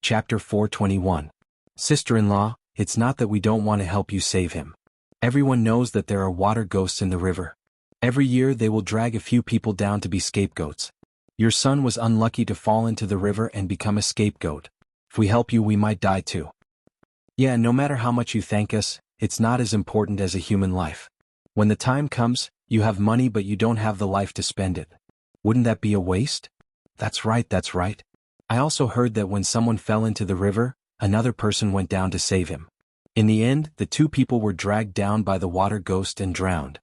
Chapter 421. Sister-in-law, it's not that we don't want to help you save him. Everyone knows that there are water ghosts in the river. Every year they will drag a few people down to be scapegoats. Your son was unlucky to fall into the river and become a scapegoat. If we help you, we might die too. Yeah, no matter how much you thank us, it's not as important as a human life. When the time comes, you have money but you don't have the life to spend it. Wouldn't that be a waste? That's right. I also heard that when someone fell into the river, another person went down to save him. In the end, the two people were dragged down by the water ghost and drowned.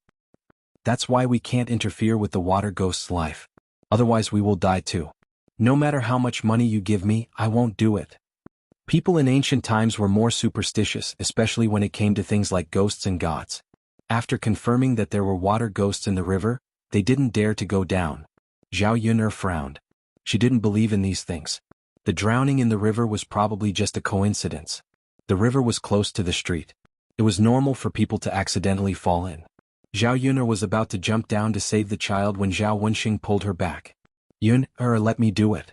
That's why we can't interfere with the water ghost's life. Otherwise we will die too. No matter how much money you give me, I won't do it. People in ancient times were more superstitious, especially when it came to things like ghosts and gods. After confirming that there were water ghosts in the river, they didn't dare to go down. Xianxia frowned. She didn't believe in these things. The drowning in the river was probably just a coincidence. The river was close to the street. It was normal for people to accidentally fall in. Xianxia was about to jump down to save the child when Zhao Wenxing pulled her back. Let me do it.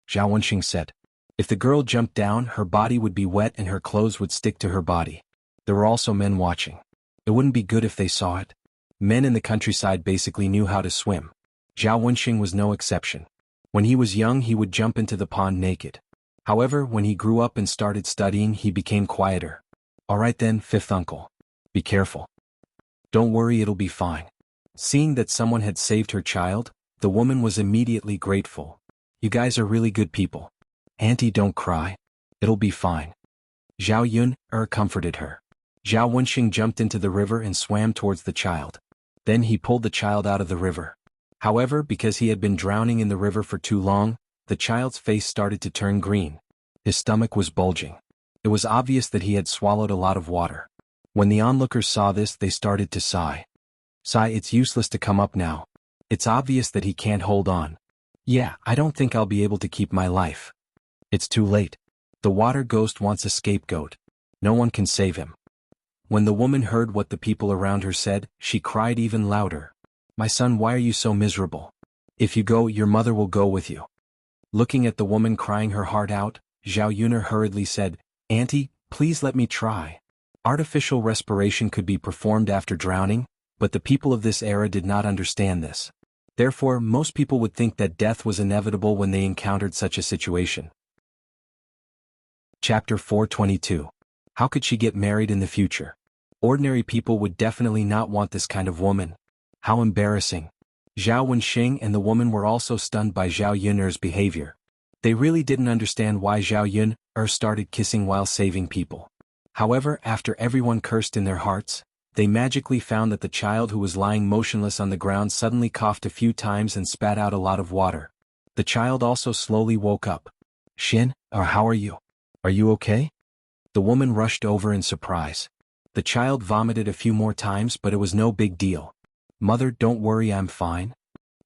Zhao Wenxing said. If the girl jumped down, her body would be wet and her clothes would stick to her body. There were also men watching. It wouldn't be good if they saw it. Men in the countryside basically knew how to swim. Zhao Wenxing was no exception. When he was young, he would jump into the pond naked. However, when he grew up and started studying, he became quieter. All right then, fifth uncle. Be careful. Don't worry, it'll be fine. Seeing that someone had saved her child, the woman was immediately grateful. You guys are really good people. Auntie, don't cry. It'll be fine. Xianxia comforted her. Zhao Wenxing jumped into the river and swam towards the child. Then he pulled the child out of the river. However, because he had been drowning in the river for too long, the child's face started to turn green. His stomach was bulging. It was obvious that he had swallowed a lot of water. When the onlookers saw this, they started to sigh. It's useless to come up now. It's obvious that he can't hold on. Yeah, I don't think I'll be able to keep my life. It's too late. The water ghost wants a scapegoat. No one can save him. When the woman heard what the people around her said, she cried even louder. My son, why are you so miserable? If you go, your mother will go with you. Looking at the woman crying her heart out, Xianxia hurriedly said, Auntie, please let me try. Artificial respiration could be performed after drowning, but the people of this era did not understand this. Therefore, most people would think that death was inevitable when they encountered such a situation. Chapter 422. How could she get married in the future? Ordinary people would definitely not want this kind of woman. How embarrassing. Zhao Wenxing and the woman were also stunned by Xianxia's behavior. They really didn't understand why Xianxia started kissing while saving people. However, after everyone cursed in their hearts, they magically found that the child who was lying motionless on the ground suddenly coughed a few times and spat out a lot of water. The child also slowly woke up. How are you? Are you okay? The woman rushed over in surprise. The child vomited a few more times, but it was no big deal. Mother, don't worry, I'm fine.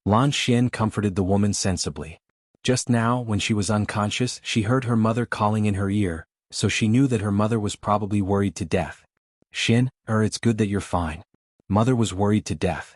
Lan Xian comforted the woman sensibly. Just now, when she was unconscious, she heard her mother calling in her ear, so she knew that her mother was probably worried to death. It's good that you're fine. Mother was worried to death.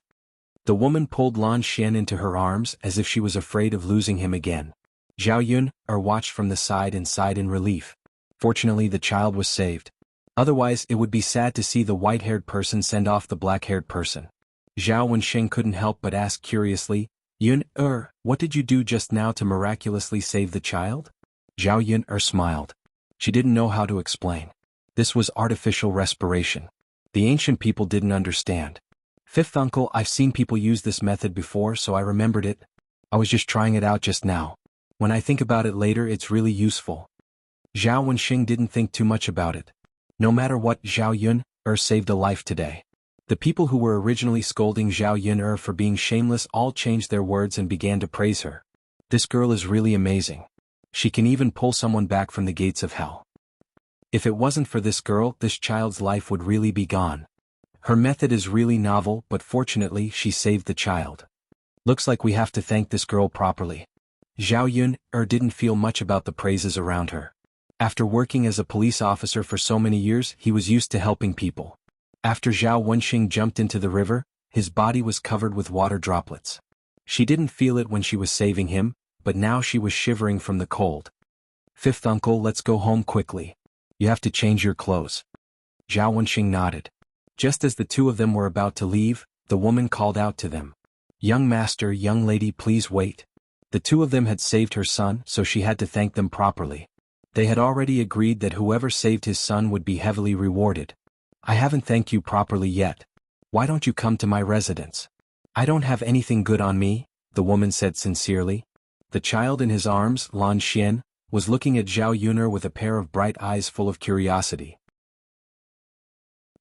The woman pulled Lan Xian into her arms as if she was afraid of losing him again. Xianxia watched from the side and sighed in relief. Fortunately, the child was saved. Otherwise, it would be sad to see the white-haired person send off the black-haired person. Zhao Wenxing couldn't help but ask curiously, what did you do just now to miraculously save the child? Xianxia smiled. She didn't know how to explain. This was artificial respiration. The ancient people didn't understand. Fifth uncle, I've seen people use this method before, so I remembered it. I was just trying it out just now. When I think about it later, it's really useful. Zhao Wenxing didn't think too much about it. No matter what, Xianxia saved a life today. The people who were originally scolding Xianxia for being shameless all changed their words and began to praise her. This girl is really amazing. She can even pull someone back from the gates of hell. If it wasn't for this girl, this child's life would really be gone. Her method is really novel, but fortunately she saved the child. Looks like we have to thank this girl properly. Xianxia didn't feel much about the praises around her. After working as a police officer for so many years, he was used to helping people. After Zhao Wenxing jumped into the river, his body was covered with water droplets. She didn't feel it when she was saving him, but now she was shivering from the cold. Fifth uncle, let's go home quickly. You have to change your clothes. Zhao Wenxing nodded. Just as the two of them were about to leave, the woman called out to them. Young master, young lady, please wait. The two of them had saved her son, so she had to thank them properly. They had already agreed that whoever saved his son would be heavily rewarded. I haven't thanked you properly yet. Why don't you come to my residence? I don't have anything good on me, the woman said sincerely. The child in his arms, Lan Xian, was looking at Zhao Yun'er with a pair of bright eyes full of curiosity.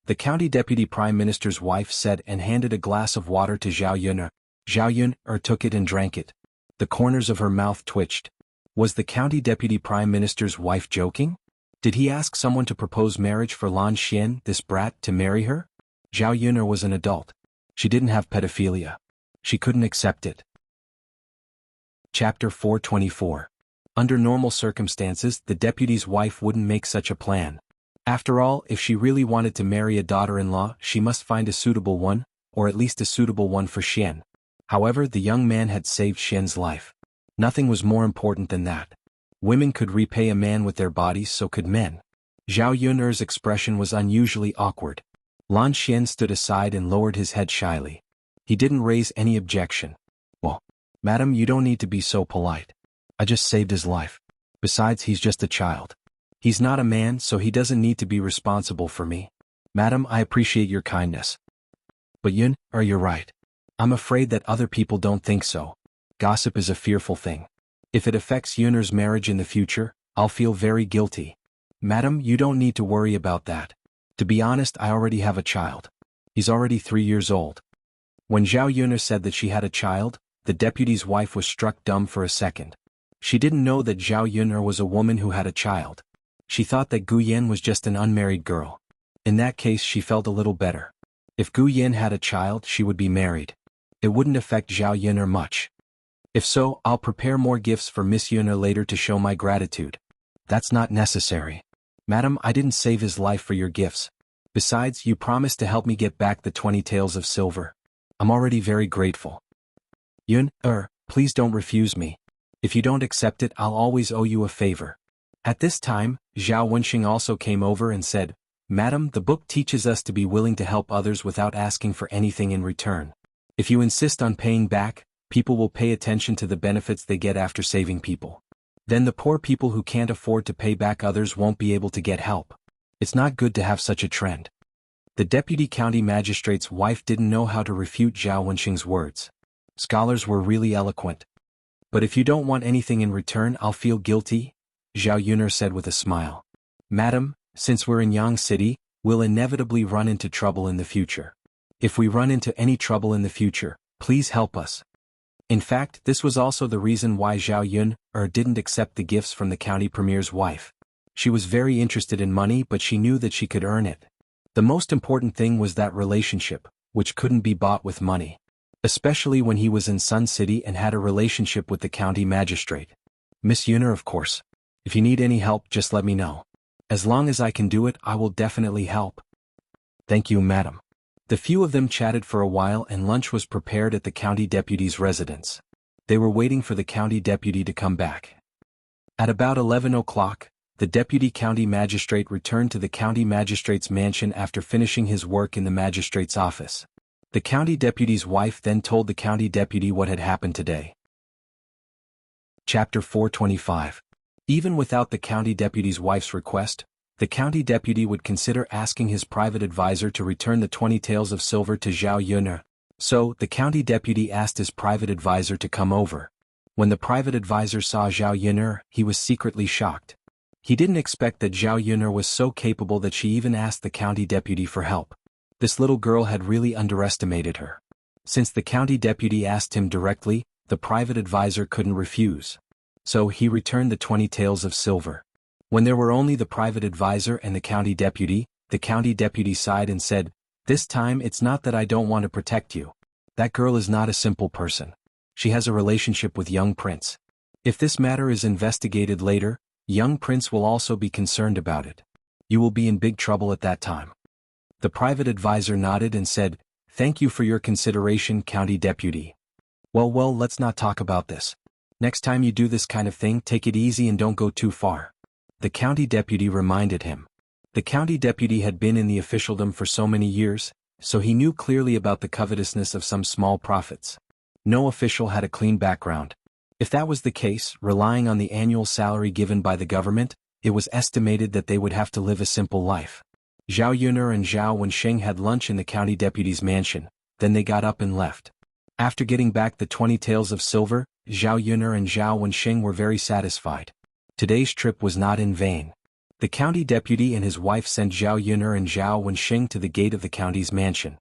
The county deputy prime minister's wife said and handed a glass of water to Zhao Yun'er. Zhao Yun'er took it and drank it. The corners of her mouth twitched. Was the county deputy prime minister's wife joking? Did he ask someone to propose marriage for Lan Xian, this brat, to marry her? Zhao Yun'er was an adult. She didn't have pedophilia. She couldn't accept it. Chapter 424. Under normal circumstances, the deputy's wife wouldn't make such a plan. After all, if she really wanted to marry a daughter-in-law, she must find a suitable one, or at least a suitable one for Xian. However, the young man had saved Xian's life. Nothing was more important than that. Women could repay a man with their bodies, so could men. Zhao Yun'er's expression was unusually awkward. Lan Xian stood aside and lowered his head shyly. He didn't raise any objection. Well, madam, you don't need to be so polite. I just saved his life. Besides, he's just a child. He's not a man, so he doesn't need to be responsible for me. Madam, I appreciate your kindness. But Yun'er, you're right. I'm afraid that other people don't think so. Gossip is a fearful thing. If it affects Yun'er's marriage in the future, I'll feel very guilty. Madam, you don't need to worry about that. To be honest, I already have a child. He's already 3 years old. When Zhao Yun'er said that she had a child, the deputy's wife was struck dumb for a second. She didn't know that Zhao Yun'er was a woman who had a child. She thought that Gu Yan was just an unmarried girl. In that case, she felt a little better. If Gu Yan had a child, she would be married. It wouldn't affect Zhao Yun'er much. If so, I'll prepare more gifts for Miss Yun'er later to show my gratitude. That's not necessary. Madam, I didn't save his life for your gifts. Besides, you promised to help me get back the 20 taels of silver. I'm already very grateful. Yun'er, please don't refuse me. If you don't accept it, I'll always owe you a favor. At this time, Zhao Wenxing also came over and said, Madam, the book teaches us to be willing to help others without asking for anything in return. If you insist on paying back, people will pay attention to the benefits they get after saving people. Then the poor people who can't afford to pay back others won't be able to get help. It's not good to have such a trend. The deputy county magistrate's wife didn't know how to refute Zhao Wenxing's words. Scholars were really eloquent. But if you don't want anything in return, I'll feel guilty, Zhao Yun'er said with a smile. Madam, since we're in Yang City, we'll inevitably run into trouble in the future. If we run into any trouble in the future, please help us. In fact, this was also the reason why Zhao Yun'er didn't accept the gifts from the county premier's wife. She was very interested in money, but she knew that she could earn it. The most important thing was that relationship, which couldn't be bought with money. Especially when he was in Sun City and had a relationship with the county magistrate. Miss Yun'er, of course. If you need any help, just let me know. As long as I can do it, I will definitely help. Thank you, madam. The few of them chatted for a while and lunch was prepared at the county deputy's residence. They were waiting for the county deputy to come back. At about 11 o'clock, the deputy county magistrate returned to the county magistrate's mansion after finishing his work in the magistrate's office. The county deputy's wife then told the county deputy what had happened today. Chapter 425. Even without the county deputy's wife's request, the county deputy would consider asking his private advisor to return the 20 taels of silver to Zhao Yun'er. So, the county deputy asked his private advisor to come over. When the private advisor saw Zhao Yun'er, he was secretly shocked. He didn't expect that Zhao Yun'er was so capable that she even asked the county deputy for help. This little girl had really underestimated her. Since the county deputy asked him directly, the private advisor couldn't refuse. So he returned the 20 taels of silver. When there were only the private advisor and the county deputy sighed and said, "This time it's not that I don't want to protect you. That girl is not a simple person. She has a relationship with young prince. If this matter is investigated later, young prince will also be concerned about it. You will be in big trouble at that time." The private advisor nodded and said, "Thank you for your consideration, county deputy. Well, let's not talk about this. Next time you do this kind of thing, take it easy and don't go too far. The county deputy reminded him. The county deputy had been in the officialdom for so many years, so he knew clearly about the covetousness of some small profits. No official had a clean background. If that was the case, relying on the annual salary given by the government, it was estimated that they would have to live a simple life. Xiaoyuner and Xuanhuan had lunch in the county deputy's mansion, then they got up and left. After getting back the 20 taels of silver, Xiaoyuner and Xuanhuan were very satisfied. Today's trip was not in vain. The county deputy and his wife sent Xiaoyuner and Xuanhuan to the gate of the county's mansion.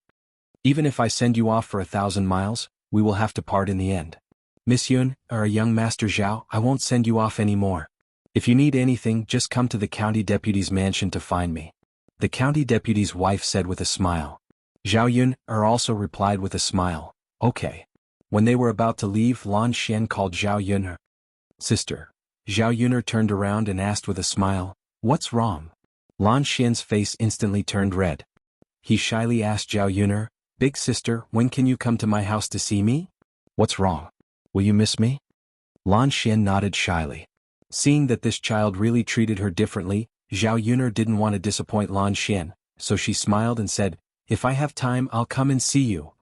Even if I send you off for 1,000 miles, we will have to part in the end. Miss Yun, or young Master Zhao, I won't send you off anymore. If you need anything, just come to the county deputy's mansion to find me. The county deputy's wife said with a smile. Xiaoyun also replied with a smile, okay. When they were about to leave, Lan Xian called Xiaoyun. Sister. Xiaoyun turned around and asked with a smile, what's wrong? Lan Xian's face instantly turned red. He shyly asked Xiaoyun, big sister, when can you come to my house to see me? What's wrong? Will you miss me? Lan Xian nodded shyly. Seeing that this child really treated her differently, Xiaoyun didn't want to disappoint Lan Xian, so she smiled and said, if I have time I'll come and see you.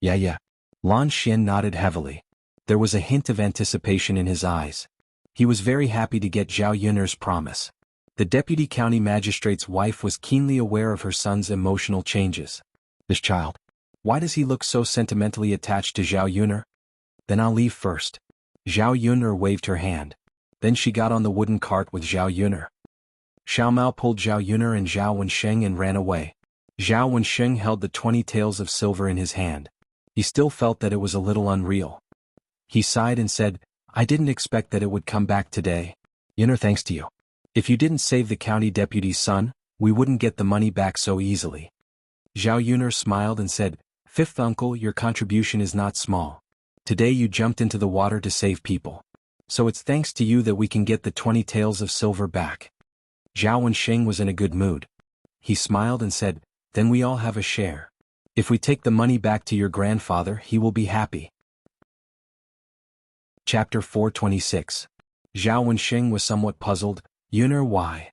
Yeah. Lan Xian nodded heavily. There was a hint of anticipation in his eyes. He was very happy to get Xiaoyun's promise. The deputy county magistrate's wife was keenly aware of her son's emotional changes. This child. Why does he look so sentimentally attached to Xiaoyun? Then I'll leave first. Xiaoyun waved her hand. Then she got on the wooden cart with Xiaoyun. Xiaomao pulled Xiaoyun and Xuanhuan and ran away. Xuanhuan held the 20 taels of silver in his hand. He still felt that it was a little unreal. He sighed and said, I didn't expect that it would come back today. Yunner, thanks to you. If you didn't save the county deputy's son, we wouldn't get the money back so easily. Xiaoyun smiled and said, Fifth uncle, your contribution is not small. Today you jumped into the water to save people. So it's thanks to you that we can get the 20 taels of silver back. Xuanhuan was in a good mood. He smiled and said, then we all have a share. If we take the money back to your grandfather, he will be happy. Chapter 426. Xuanhuan was somewhat puzzled. Yunner, why?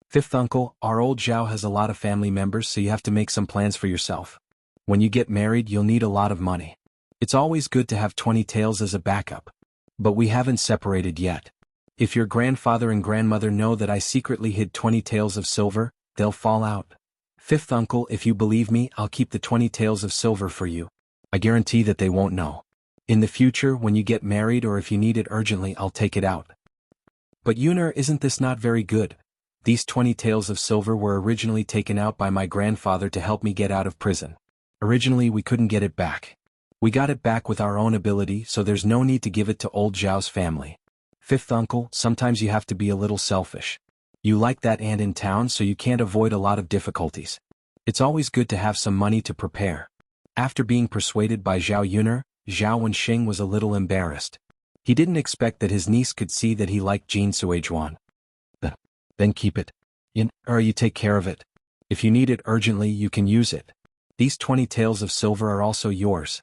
Fifth uncle, our old Zhao has a lot of family members, so you have to make some plans for yourself. When you get married, you'll need a lot of money. It's always good to have 20 taels as a backup. But we haven't separated yet. If your grandfather and grandmother know that I secretly hid 20 taels of silver, they'll fall out. Fifth uncle, if you believe me, I'll keep the 20 taels of silver for you. I guarantee that they won't know. In the future, when you get married or if you need it urgently, I'll take it out. But Yunner, isn't this not very good? These 20 taels of silver were originally taken out by my grandfather to help me get out of prison. Originally we couldn't get it back. We got it back with our own ability, so there's no need to give it to old Zhao's family. Fifth uncle, sometimes you have to be a little selfish. You like that aunt in town, so you can't avoid a lot of difficulties. It's always good to have some money to prepare. After being persuaded by Xiaoyun, Xuanhuan was a little embarrassed. He didn't expect that his niece could see that he liked xuanhuan. Then keep it. You take care of it. If you need it urgently, you can use it. These 20 taels of silver are also yours.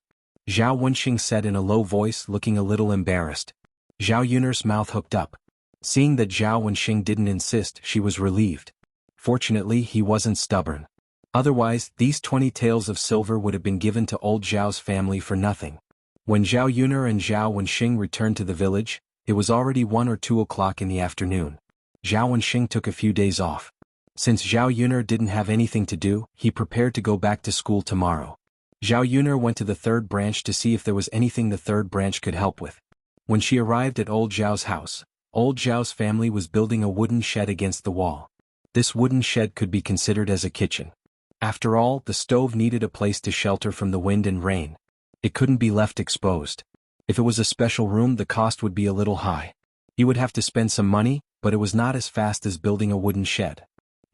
Xuanhuan said in a low voice, looking a little embarrassed. Xiaoyun's mouth hooked up. Seeing that Xuanhuan didn't insist, she was relieved. Fortunately, he wasn't stubborn. Otherwise, these 20 taels of silver would have been given to old Zhao's family for nothing. When Xiaoyun and Xuanhuan returned to the village, it was already 1 or 2 o'clock in the afternoon. Xuanhuan took a few days off. Since Xiaoyun didn't have anything to do, he prepared to go back to school tomorrow. Xiaoyun went to the third branch to see if there was anything the third branch could help with. When she arrived at old Zhao's house, old Zhao's family was building a wooden shed against the wall. This wooden shed could be considered as a kitchen. After all, the stove needed a place to shelter from the wind and rain. It couldn't be left exposed. If it was a special room, the cost would be a little high. He would have to spend some money, but it was not as fast as building a wooden shed.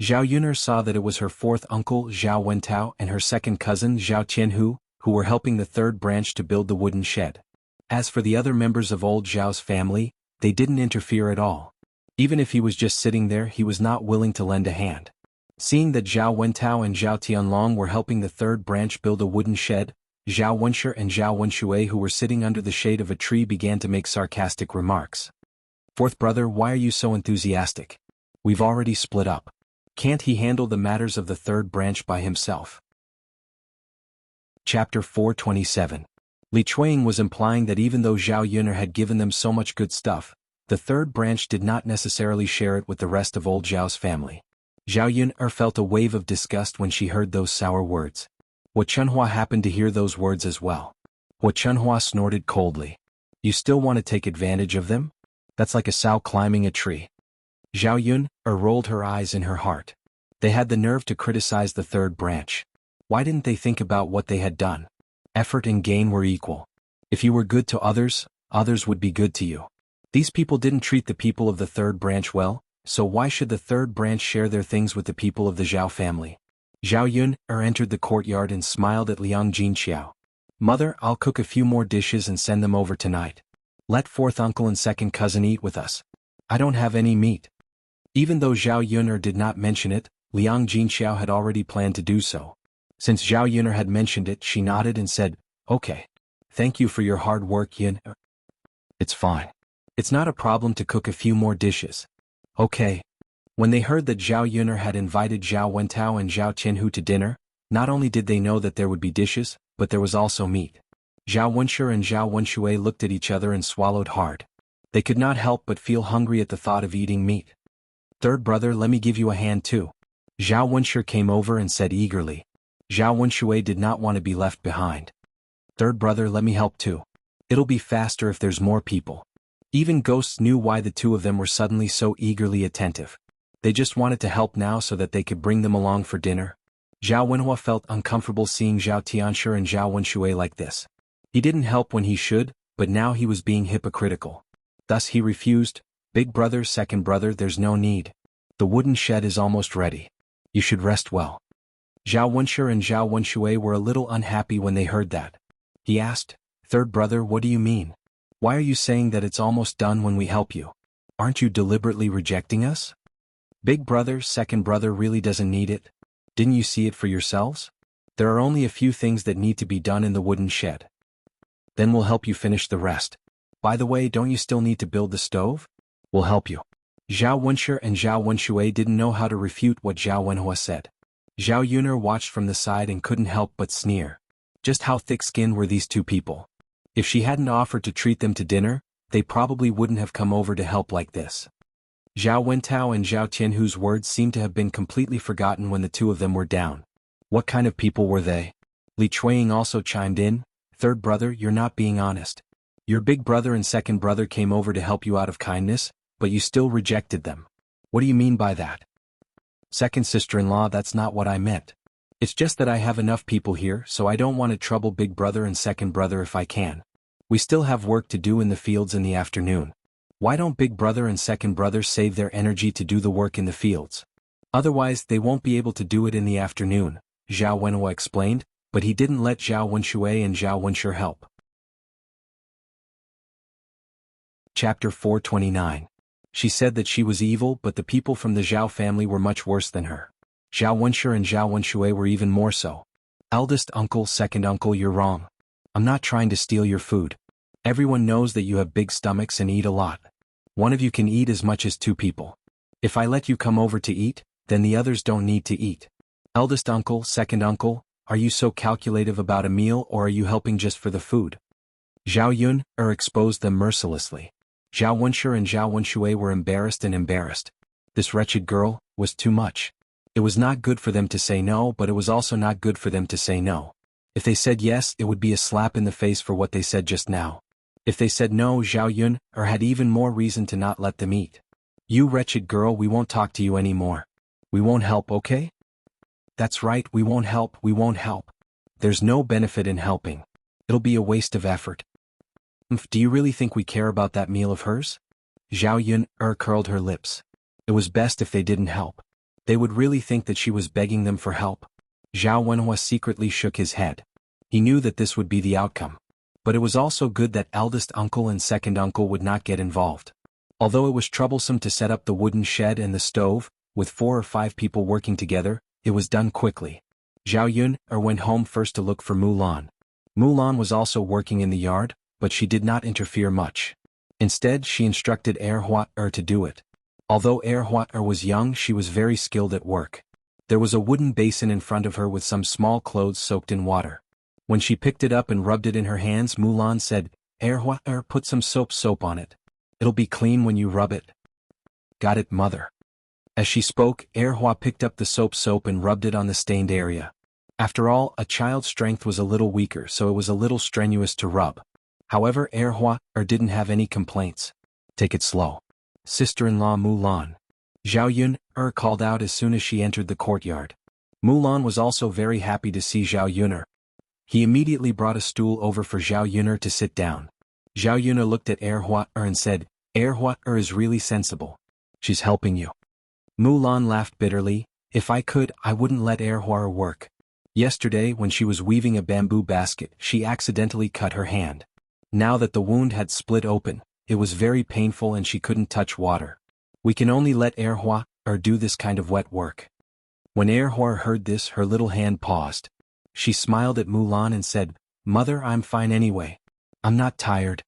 Xiaoyun saw that it was her fourth uncle Zhao Wentao and her second cousin Zhao Tianhu, who were helping the third branch to build the wooden shed. As for the other members of old Zhao's family, they didn't interfere at all. Even if he was just sitting there, he was not willing to lend a hand. Seeing that Zhao Wentao and Zhao Tianlong were helping the third branch build a wooden shed, Zhao Wenshi and Zhao Wenshui, who were sitting under the shade of a tree, began to make sarcastic remarks. Fourth brother, why are you so enthusiastic? We've already split up. Can't he handle the matters of the third branch by himself? Chapter 427. Li Chuang was implying that even though Zhao Yun'er had given them so much good stuff, the third branch did not necessarily share it with the rest of old Zhao's family. Zhao Yun'er felt a wave of disgust when she heard those sour words. Xuanhuan happened to hear those words as well. Xuanhuan snorted coldly. You still want to take advantage of them? That's like a sow climbing a tree. Zhao Yun'er rolled her eyes in her heart. They had the nerve to criticize the third branch. Why didn't they think about what they had done? Effort and gain were equal. If you were good to others, others would be good to you. These people didn't treat the people of the third branch well, so why should the third branch share their things with the people of the Zhao family? Zhao Yun'er entered the courtyard and smiled at Liang Jinxiao. Mother, I'll cook a few more dishes and send them over tonight. Let fourth uncle and second cousin eat with us. I don't have any meat. Even though Zhao Yun'er did not mention it, Liang Jinxiao had already planned to do so. Since Zhao Yun'er had mentioned it, she nodded and said, Okay. Thank you for your hard work, Yun'er. It's fine. It's not a problem to cook a few more dishes. Okay. When they heard that Zhao Yun'er had invited Zhao Wentao and Zhao Qianhu to dinner, not only did they know that there would be dishes, but there was also meat. Zhao Wenshi and Zhao Wenshui looked at each other and swallowed hard. They could not help but feel hungry at the thought of eating meat. Third brother, let me give you a hand too. Zhao Wenshi came over and said eagerly. Zhao Wenshui did not want to be left behind. Third brother, let me help too. It'll be faster if there's more people. Even ghosts knew why the two of them were suddenly so eagerly attentive. They just wanted to help now so that they could bring them along for dinner. Zhao Wenhua felt uncomfortable seeing Zhao Tianshi and Zhao Wenshui like this. He didn't help when he should, but now he was being hypocritical. Thus he refused. Big brother, second brother, there's no need. The wooden shed is almost ready. You should rest well. Zhao Wenshi and Zhao Wenshui were a little unhappy when they heard that. He asked, Third brother, what do you mean? Why are you saying that it's almost done when we help you? Aren't you deliberately rejecting us? Big brother, second brother really doesn't need it. Didn't you see it for yourselves? There are only a few things that need to be done in the wooden shed. Then we'll help you finish the rest. By the way, don't you still need to build the stove? We'll help you. Zhao Wenshi and Zhao Wenshui didn't know how to refute what Zhao Wenhua said. Zhao Yun'er watched from the side and couldn't help but sneer. Just how thick-skinned were these two people? If she hadn't offered to treat them to dinner, they probably wouldn't have come over to help like this. Zhao Wentao and Zhao Qianhu's words seemed to have been completely forgotten when the two of them were down. What kind of people were they? Li Chuang also chimed in, Third brother, you're not being honest. Your big brother and second brother came over to help you out of kindness, but you still rejected them. What do you mean by that? Second sister-in-law, that's not what I meant. It's just that I have enough people here, so I don't want to trouble big brother and second brother if I can. We still have work to do in the fields in the afternoon. Why don't big brother and second brother save their energy to do the work in the fields? Otherwise, they won't be able to do it in the afternoon, Zhao Wenhua explained, but he didn't let Zhao Wenshui and Zhao Wenshi help. Chapter 429. She said that she was evil, but the people from the Zhao family were much worse than her. Zhao Wenshi and Zhao Wenshui were even more so. Eldest uncle, second uncle, you're wrong. I'm not trying to steal your food. Everyone knows that you have big stomachs and eat a lot. One of you can eat as much as two people. If I let you come over to eat, then the others don't need to eat. Eldest uncle, second uncle, are you so calculative about a meal, or are you helping just for the food? Zhao Yun'er exposed them mercilessly. Zhao Wenshi and Zhao Wenshui were embarrassed. This wretched girl was too much. It was not good for them to say no, but it was also not good for them to say no. If they said yes, it would be a slap in the face for what they said just now. If they said no, Zhao Yun'er had even more reason to not let them eat. You wretched girl, we won't talk to you anymore. We won't help, okay? That's right, we won't help. There's no benefit in helping. It'll be a waste of effort. Do you really think we care about that meal of hers? Zhao Yun'er curled her lips. It was best if they didn't help. They would really think that she was begging them for help. Zhao Wenhua secretly shook his head. He knew that this would be the outcome. But it was also good that eldest uncle and second uncle would not get involved. Although it was troublesome to set up the wooden shed and the stove, with 4 or 5 people working together, it was done quickly. Zhao Yun'er went home first to look for Mulan. Mulan was also working in the yard, but she did not interfere much. Instead, she instructed Er to do it. Although Er was young, she was very skilled at work. There was a wooden basin in front of her with some small clothes soaked in water. When she picked it up and rubbed it in her hands, Mulan said, put some soap on it. It'll be clean when you rub it. Got it, mother. As she spoke, picked up the soap and rubbed it on the stained area. After all, a child's strength was a little weaker, so it was a little strenuous to rub. However, didn't have any complaints. Take it slow. Sister-in-law Mulan. Xiaoyun called out as soon as she entered the courtyard. Mulan was also very happy to see Xiaoyun. He immediately brought a stool over for Xiaoyun to sit down. Xiaoyun looked at and said, is really sensible. She's helping you. Mulan laughed bitterly. If I could, I wouldn't let work. Yesterday, when she was weaving a bamboo basket, she accidentally cut her hand. Now that the wound had split open, it was very painful and she couldn't touch water. We can only let do this kind of wet work. When heard this, her little hand paused. She smiled at Mulan and said, Mother, I'm fine anyway. I'm not tired.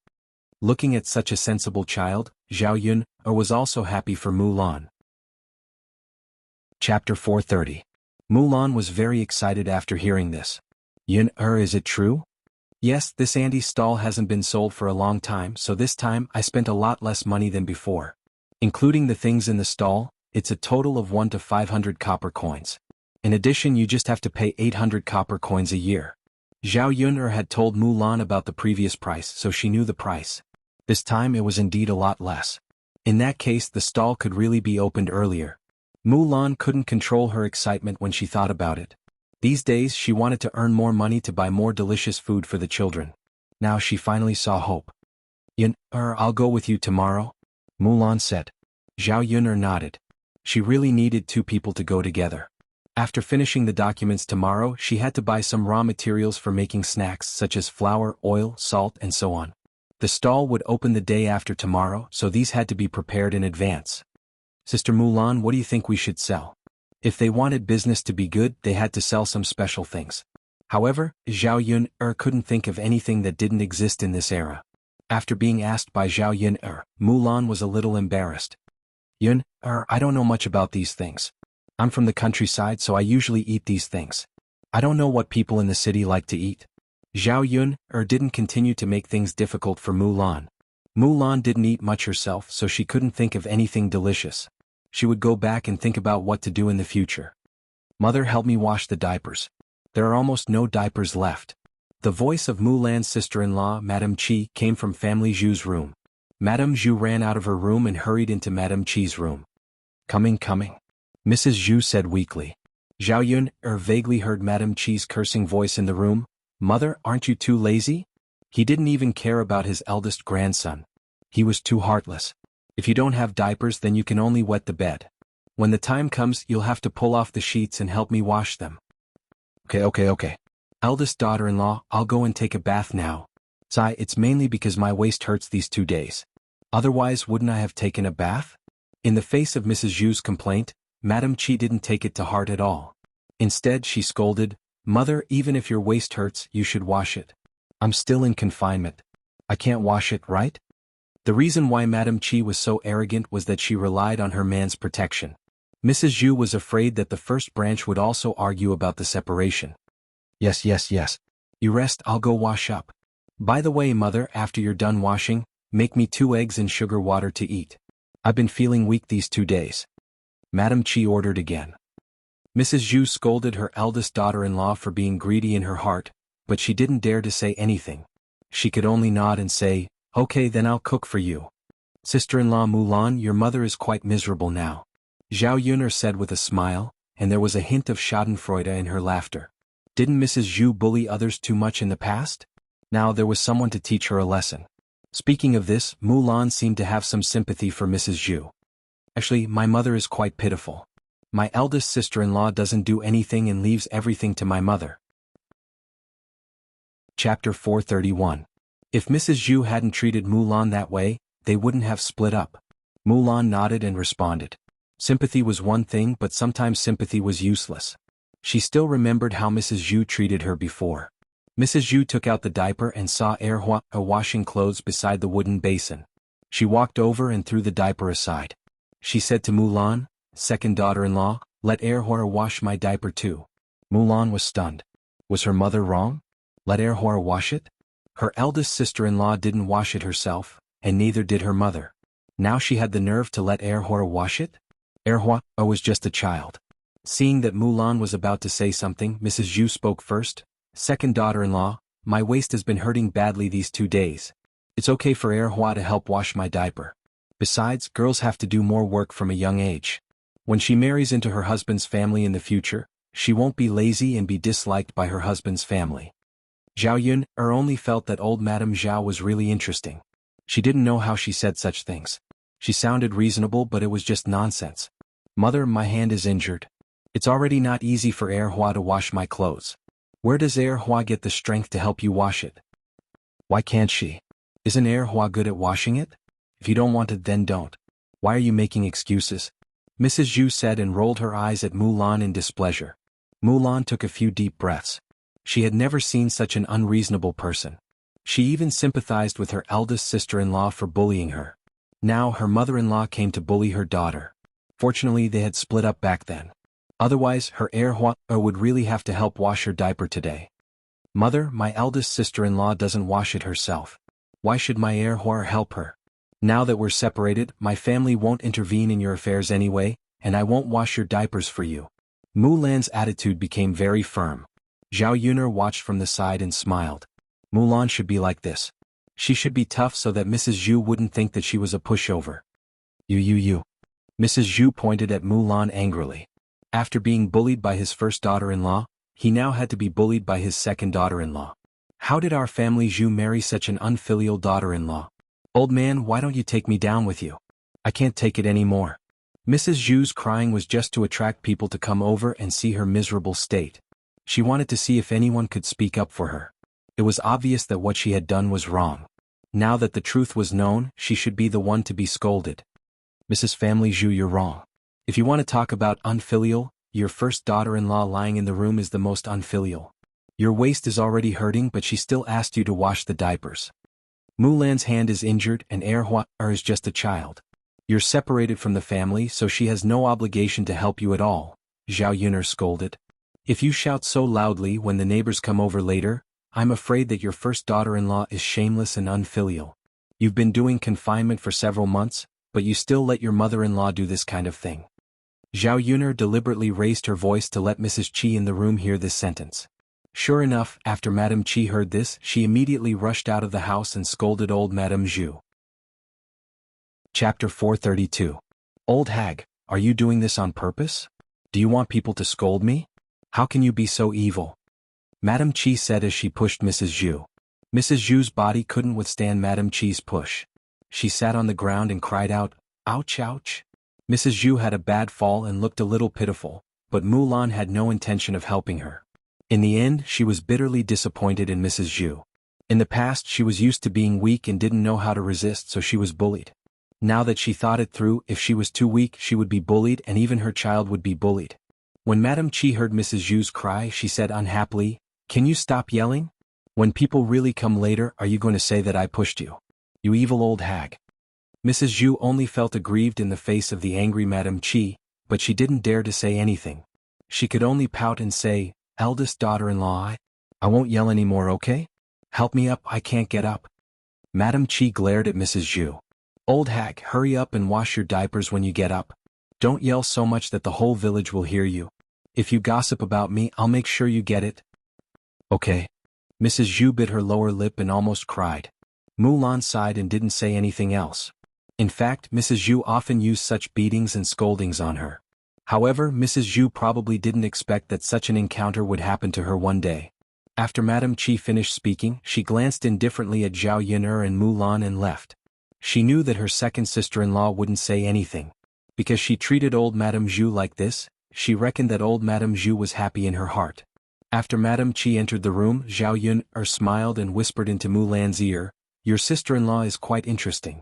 Looking at such a sensible child, Xiaoyun was also happy for Mulan. Chapter 430. Mulan was very excited after hearing this. Is it true? Yes, this Andy's stall hasn't been sold for a long time, so this time I spent a lot less money than before. Including the things in the stall, it's a total of 1 to 500 copper coins. In addition, you just have to pay 800 copper coins a year. Xiaoyun had told Mulan about the previous price, so she knew the price. This time it was indeed a lot less. In that case, the stall could really be opened earlier. Mulan couldn't control her excitement when she thought about it. These days she wanted to earn more money to buy more delicious food for the children. Now she finally saw hope. I'll go with you tomorrow, Mulan said. Xiaoyun nodded. She really needed 2 people to go together. After finishing the documents tomorrow, she had to buy some raw materials for making snacks such as flour, oil, salt, and so on. The stall would open the day after tomorrow, so these had to be prepared in advance. Sister Mulan, what do you think we should sell? If they wanted business to be good, they had to sell some special things. However, Xiaoyun couldn't think of anything that didn't exist in this era. After being asked by Xiaoyun Mulan was a little embarrassed. I don't know much about these things. I'm from the countryside, so I usually eat these things. I don't know what people in the city like to eat. Xiaoyun didn't continue to make things difficult for Mulan. Mulan didn't eat much herself, so she couldn't think of anything delicious. She would go back and think about what to do in the future. Mother, help me wash the diapers. There are almost no diapers left. The voice of Mulan's sister-in-law, Madame Qi, came from Family Zhu's room. Madame Zhu ran out of her room and hurried into Madame Qi's room. Coming. Mrs. Zhu said weakly. Xiaoyun vaguely heard Madame Qi's cursing voice in the room. Mother, aren't you too lazy? He didn't even care about his eldest grandson. He was too heartless. If you don't have diapers, then you can only wet the bed. When the time comes, you'll have to pull off the sheets and help me wash them. Okay. Eldest daughter-in-law, I'll go and take a bath now. Sigh, it's mainly because my waist hurts these 2 days. Otherwise, wouldn't I have taken a bath? In the face of Mrs. Zhu's complaint, Madame Qi didn't take it to heart at all. Instead, she scolded, Mother, even if your waist hurts, you should wash it. I'm still in confinement. I can't wash it, right? The reason why Madame Qi was so arrogant was that she relied on her man's protection. Mrs. Zhu was afraid that the first branch would also argue about the separation. Yes. You rest, I'll go wash up. By the way, Mother, after you're done washing, make me 2 eggs and sugar water to eat. I've been feeling weak these 2 days. Madame Qi ordered again. Mrs. Zhu scolded her eldest daughter-in-law for being greedy in her heart, but she didn't dare to say anything. She could only nod and say, Okay, then I'll cook for you. Sister-in-law Mulan, your mother is quite miserable now. Xiaoyun said with a smile, and there was a hint of schadenfreude in her laughter. Didn't Mrs. Zhu bully others too much in the past? Now there was someone to teach her a lesson. Speaking of this, Mulan seemed to have some sympathy for Mrs. Zhu. Actually, my mother is quite pitiful. My eldest sister-in-law doesn't do anything and leaves everything to my mother. Chapter 431. If Mrs. Zhu hadn't treated Mulan that way, they wouldn't have split up. Mulan nodded and responded. Sympathy was one thing, but sometimes sympathy was useless. She still remembered how Mrs. Zhu treated her before. Mrs. Zhu took out the diaper and saw Erhua washing clothes beside the wooden basin. She walked over and threw the diaper aside. She said to Mulan, second daughter-in-law, "Let Erhua wash my diaper too." Mulan was stunned. Was her mother wrong? Let Erhua wash it? Her eldest sister-in-law didn't wash it herself, and neither did her mother. Now she had the nerve to let Erhua wash it? Erhua was just a child. Seeing that Mulan was about to say something, Mrs. Zhu spoke first. "Second daughter-in-law, my waist has been hurting badly these 2 days. It's okay for Erhua to help wash my diaper. Besides, girls have to do more work from a young age. When she marries into her husband's family in the future, she won't be lazy and be disliked by her husband's family." Xiaoyun only felt that old Madame Zhao was really interesting. She didn't know how she said such things. She sounded reasonable, but it was just nonsense. "Mother, my hand is injured. It's already not easy for Erhua to wash my clothes. Where does Erhua get the strength to help you wash it? Why can't she? Isn't Erhua good at washing it? If you don't want it, then don't. Why are you making excuses?" Mrs. Zhu said and rolled her eyes at Mulan in displeasure. Mulan took a few deep breaths. She had never seen such an unreasonable person. She even sympathized with her eldest sister-in-law for bullying her. Now her mother-in-law came to bully her daughter. Fortunately, they had split up back then. Otherwise, her Erhua would really have to help wash her diaper today. "Mother, my eldest sister-in-law doesn't wash it herself. Why should my Erhua help her? Now that we're separated, my family won't intervene in your affairs anyway, and I won't wash your diapers for you." Mulan's attitude became very firm. Zhao Yuner watched from the side and smiled. Mulan should be like this. She should be tough so that Mrs. Zhu wouldn't think that she was a pushover. You. Mrs. Zhu pointed at Mulan angrily. After being bullied by his first daughter-in-law, he now had to be bullied by his second daughter-in-law. How did our family Zhu marry such an unfilial daughter-in-law? "Old man, why don't you take me down with you? I can't take it anymore." Mrs. Zhu's crying was just to attract people to come over and see her miserable state. She wanted to see if anyone could speak up for her. It was obvious that what she had done was wrong. Now that the truth was known, she should be the one to be scolded. "Mrs. Family Zhu, you're wrong. If you want to talk about unfilial, your first daughter-in-law lying in the room is the most unfilial. Your waist is already hurting, but she still asked you to wash the diapers. Mulan's hand is injured and Erhua is just a child. You're separated from the family, so she has no obligation to help you at all," Zhao Yuner scolded. "If you shout so loudly when the neighbors come over later, I'm afraid that your first daughter-in-law is shameless and unfilial. You've been doing confinement for several months, but you still let your mother-in-law do this kind of thing." Zhao Yuner deliberately raised her voice to let Mrs. Qi in the room hear this sentence. Sure enough, after Madame Qi heard this, she immediately rushed out of the house and scolded old Madame Zhu. Chapter 432. "Old hag, are you doing this on purpose? Do you want people to scold me? How can you be so evil?" Madame Qi said as she pushed Mrs. Zhu. Mrs. Zhu's body couldn't withstand Madame Qi's push. She sat on the ground and cried out, "Ouch, ouch." Mrs. Zhu had a bad fall and looked a little pitiful, but Mulan had no intention of helping her. In the end, she was bitterly disappointed in Mrs. Zhu. In the past, she was used to being weak and didn't know how to resist, so she was bullied. Now that she thought it through, if she was too weak, she would be bullied and even her child would be bullied. When Madame Qi heard Mrs. Zhu's cry, she said unhappily, "Can you stop yelling? When people really come later, are you going to say that I pushed you? You evil old hag." Mrs. Zhu only felt aggrieved in the face of the angry Madame Qi, but she didn't dare to say anything. She could only pout and say, "Eldest daughter-in-law, I won't yell anymore, okay? Help me up, I can't get up." Madame Qi glared at Mrs. Zhu. "Old hag, hurry up and wash your diapers when you get up. Don't yell so much that the whole village will hear you. If you gossip about me, I'll make sure you get it." "Okay." Mrs. Zhu bit her lower lip and almost cried. Mulan sighed and didn't say anything else. In fact, Mrs. Zhu often used such beatings and scoldings on her. However, Mrs. Zhu probably didn't expect that such an encounter would happen to her one day. After Madame Qi finished speaking, she glanced indifferently at Zhao Yuner and Mulan and left. She knew that her second sister-in-law wouldn't say anything. Because she treated old Madame Zhu like this, she reckoned that old Madame Zhu was happy in her heart. After Madame Qi entered the room, Zhao Yuner smiled and whispered into Mulan's ear, "Your sister-in-law is quite interesting."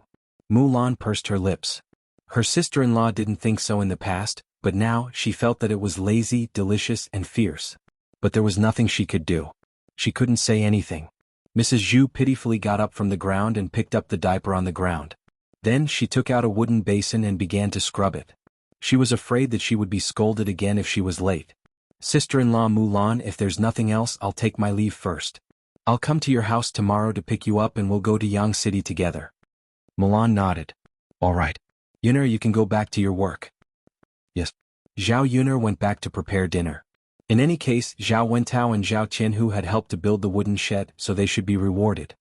Mulan pursed her lips. Her sister-in-law didn't think so in the past, but now she felt that it was lazy, delicious, and fierce. But there was nothing she could do. She couldn't say anything. Mrs. Zhu pitifully got up from the ground and picked up the diaper on the ground. Then she took out a wooden basin and began to scrub it. She was afraid that she would be scolded again if she was late. Sister-in-law Mulan, if there's nothing else, I'll take my leave first. I'll come to your house tomorrow to pick you up and we'll go to Yang City together. Mulan nodded. All right. Yuner, you can go back to your work. Yes. Zhao Yuner went back to prepare dinner. In any case, Zhao Wentao and Zhao Qianhu had helped to build the wooden shed, so they should be rewarded.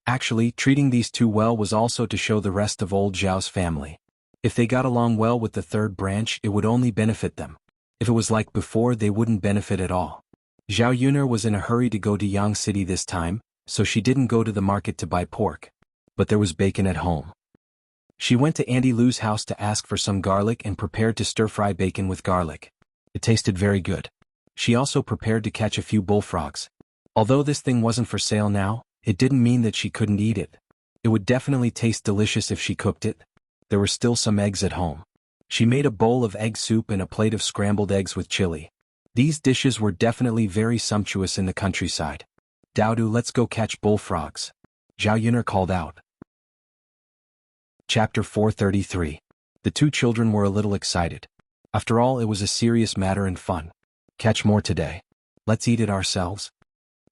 Actually, treating these two well was also to show the rest of old Zhao's family. If they got along well with the third branch, it would only benefit them. If it was like before, they wouldn't benefit at all. Zhao Yuner was in a hurry to go to Yang City this time, so she didn't go to the market to buy pork. But there was bacon at home. She went to Auntie Lu's house to ask for some garlic and prepared to stir-fry bacon with garlic. It tasted very good. She also prepared to catch a few bullfrogs. Although this thing wasn't for sale now, it didn't mean that she couldn't eat it. It would definitely taste delicious if she cooked it. There were still some eggs at home. She made a bowl of egg soup and a plate of scrambled eggs with chili. These dishes were definitely very sumptuous in the countryside. Daodu, let's go catch bullfrogs. Zhao Yuner called out. Chapter 433. The two children were a little excited. After all, it was a serious matter and fun. Catch more today. Let's eat it ourselves.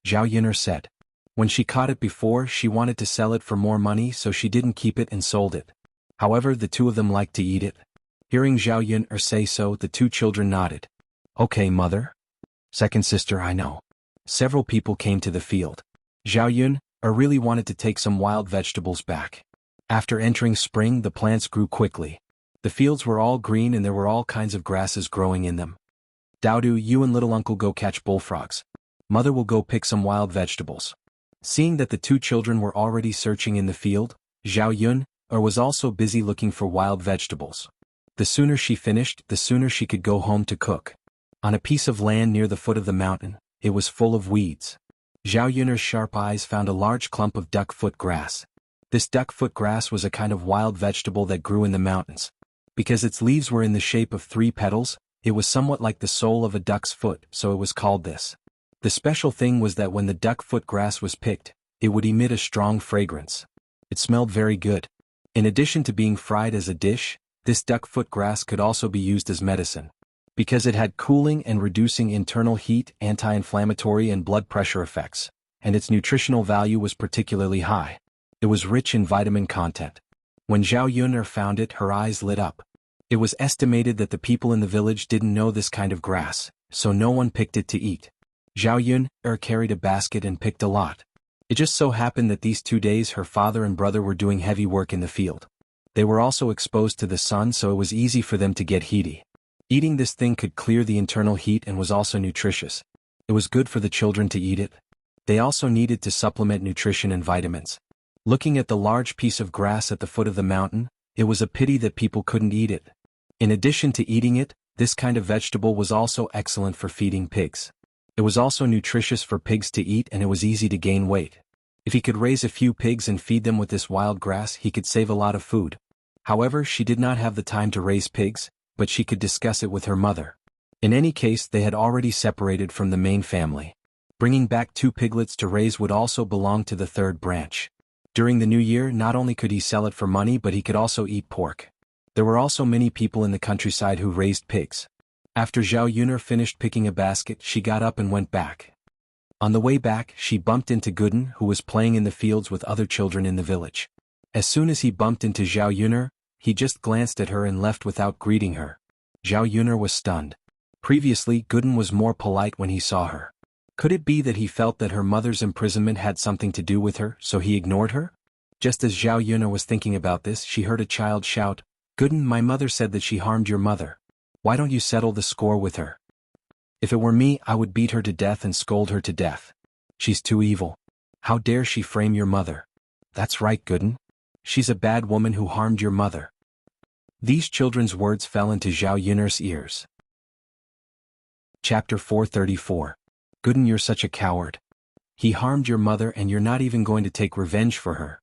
Zhao Yuner said. When she caught it before, she wanted to sell it for more money, so she didn't keep it and sold it. However, the two of them liked to eat it. Hearing Zhao Yuner say so, the two children nodded. Okay, mother. Second sister, I know. Several people came to the field. Zhao Yuner really wanted to take some wild vegetables back. After entering spring, the plants grew quickly. The fields were all green and there were all kinds of grasses growing in them. Daodu, you and little uncle go catch bullfrogs. Mother will go pick some wild vegetables. Seeing that the two children were already searching in the field, Zhao Yuner was also busy looking for wild vegetables. The sooner she finished, the sooner she could go home to cook. On a piece of land near the foot of the mountain, it was full of weeds. Zhao Yuner's sharp eyes found a large clump of duckfoot grass. This duckfoot grass was a kind of wild vegetable that grew in the mountains. Because its leaves were in the shape of 3 petals, it was somewhat like the sole of a duck's foot, so it was called this. The special thing was that when the duckfoot grass was picked, it would emit a strong fragrance. It smelled very good. In addition to being fried as a dish, this duckfoot grass could also be used as medicine. Because it had cooling and reducing internal heat, anti-inflammatory and blood pressure effects, and its nutritional value was particularly high. It was rich in vitamin content. When Zhao Yuner found it, her eyes lit up. It was estimated that the people in the village didn't know this kind of grass, so no one picked it to eat. Zhao Yuner carried a basket and picked a lot. It just so happened that these 2 days her father and brother were doing heavy work in the field. They were also exposed to the sun, so it was easy for them to get heaty. Eating this thing could clear the internal heat and was also nutritious. It was good for the children to eat it. They also needed to supplement nutrition and vitamins. Looking at the large piece of grass at the foot of the mountain, it was a pity that people couldn't eat it. In addition to eating it, this kind of vegetable was also excellent for feeding pigs. It was also nutritious for pigs to eat and it was easy to gain weight. If he could raise a few pigs and feed them with this wild grass, he could save a lot of food. However, she did not have the time to raise pigs, but she could discuss it with her mother. In any case, they had already separated from the main family. Bringing back 2 piglets to raise would also belong to the third branch. During the new year, not only could he sell it for money, but he could also eat pork. There were also many people in the countryside who raised pigs. After Zhao Yuner finished picking a basket, she got up and went back. On the way back, she bumped into Gooden, who was playing in the fields with other children in the village. As soon as he bumped into Zhao Yuner, he just glanced at her and left without greeting her. Zhao Yuner was stunned. Previously, Gooden was more polite when he saw her. Could it be that he felt that her mother's imprisonment had something to do with her, so he ignored her? Just as Zhao Yuner was thinking about this, she heard a child shout, "Gooden, my mother said that she harmed your mother. Why don't you settle the score with her? If it were me, I would beat her to death and scold her to death. She's too evil. How dare she frame your mother? That's right, Gooden. She's a bad woman who harmed your mother." These children's words fell into Zhao Yuner's ears. Chapter 434. Gooden, you're such a coward. He harmed your mother and you're not even going to take revenge for her.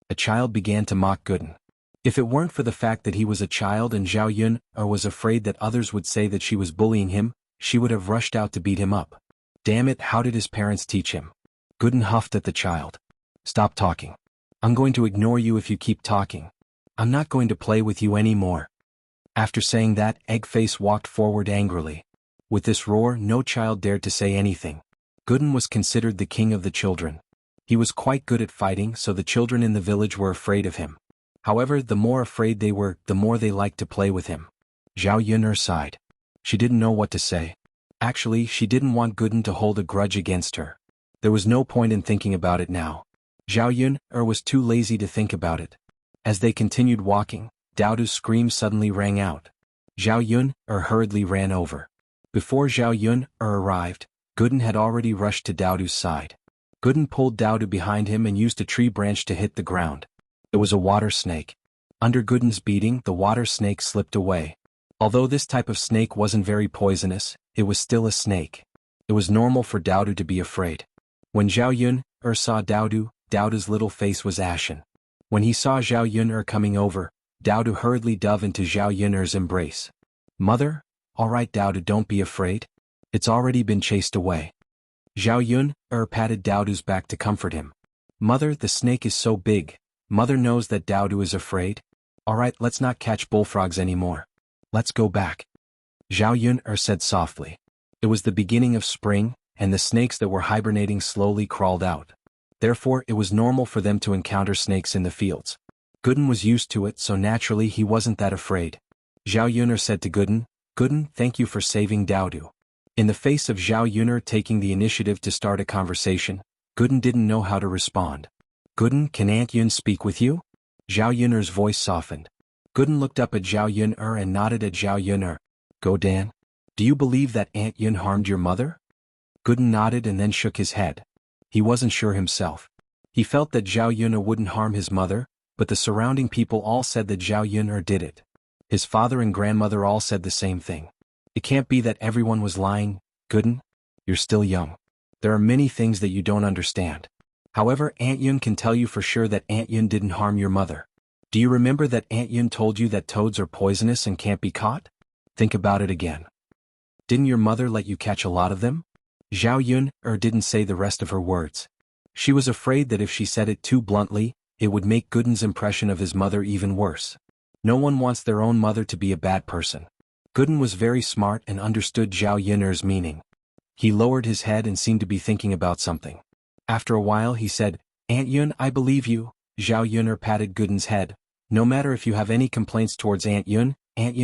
A child began to mock Gooden. If it weren't for the fact that he was a child and Zhao Yuner was afraid that others would say that she was bullying him, she would have rushed out to beat him up. Damn it, how did his parents teach him? Gooden huffed at the child. Stop talking. I'm going to ignore you if you keep talking. I'm not going to play with you anymore. After saying that, Eggface walked forward angrily. With this roar, no child dared to say anything. Gooden was considered the king of the children. He was quite good at fighting, so the children in the village were afraid of him. However, the more afraid they were, the more they liked to play with him. Xiaoyun sighed. She didn't know what to say. Actually, she didn't want Gooden to hold a grudge against her. There was no point in thinking about it now. Xiaoyun was too lazy to think about it. As they continued walking, Daodu's scream suddenly rang out. Xiaoyun hurriedly ran over. Before Xiaoyun arrived, Gooden had already rushed to Daodu's side. Gooden pulled Daodu behind him and used a tree branch to hit the ground. It was a water snake. Under Gooden's beating, the water snake slipped away. Although this type of snake wasn't very poisonous, it was still a snake. It was normal for Daodu to be afraid. When Xiaoyun saw Daodu, Daodu's little face was ashen. When he saw Xiaoyun coming over, Daodu hurriedly dove into Xiaoyun's embrace. Mother? All right, Daodu, don't be afraid. It's already been chased away. Xiaoyun patted Daodu's back to comfort him. Mother, the snake is so big. Mother knows that Daodu is afraid. All right, let's not catch bullfrogs anymore. Let's go back. Xiaoyun said softly. It was the beginning of spring, and the snakes that were hibernating slowly crawled out. Therefore, it was normal for them to encounter snakes in the fields. Gooden was used to it, so naturally he wasn't that afraid. Xiaoyun said to Gooden, Gooden, thank you for saving Daodu. In the face of Xiaoyun taking the initiative to start a conversation, Gooden didn't know how to respond. Gooden, can Aunt Yun speak with you? Xiaoyun's voice softened. Gooden looked up at Xiaoyun and nodded at Xiaoyun. Go Dan. Do you believe that Aunt Yun harmed your mother? Gooden nodded and then shook his head. He wasn't sure himself. He felt that Xiaoyun wouldn't harm his mother, but the surrounding people all said that Xiaoyun did it. His father and grandmother all said the same thing. It can't be that everyone was lying. Gooden, you're still young. There are many things that you don't understand. However, Aunt Yun can tell you for sure that Aunt Yun didn't harm your mother. Do you remember that Aunt Yun told you that toads are poisonous and can't be caught? Think about it again. Didn't your mother let you catch a lot of them? Xiaoyun didn't say the rest of her words. She was afraid that if she said it too bluntly, it would make Gooden's impression of his mother even worse. No one wants their own mother to be a bad person. Gooden was very smart and understood Xiaoyun's meaning. He lowered his head and seemed to be thinking about something. After a while he said, Aunt Yun, I believe you. Xiaoyun patted Gooden's head. No matter if you have any complaints towards Aunt Yun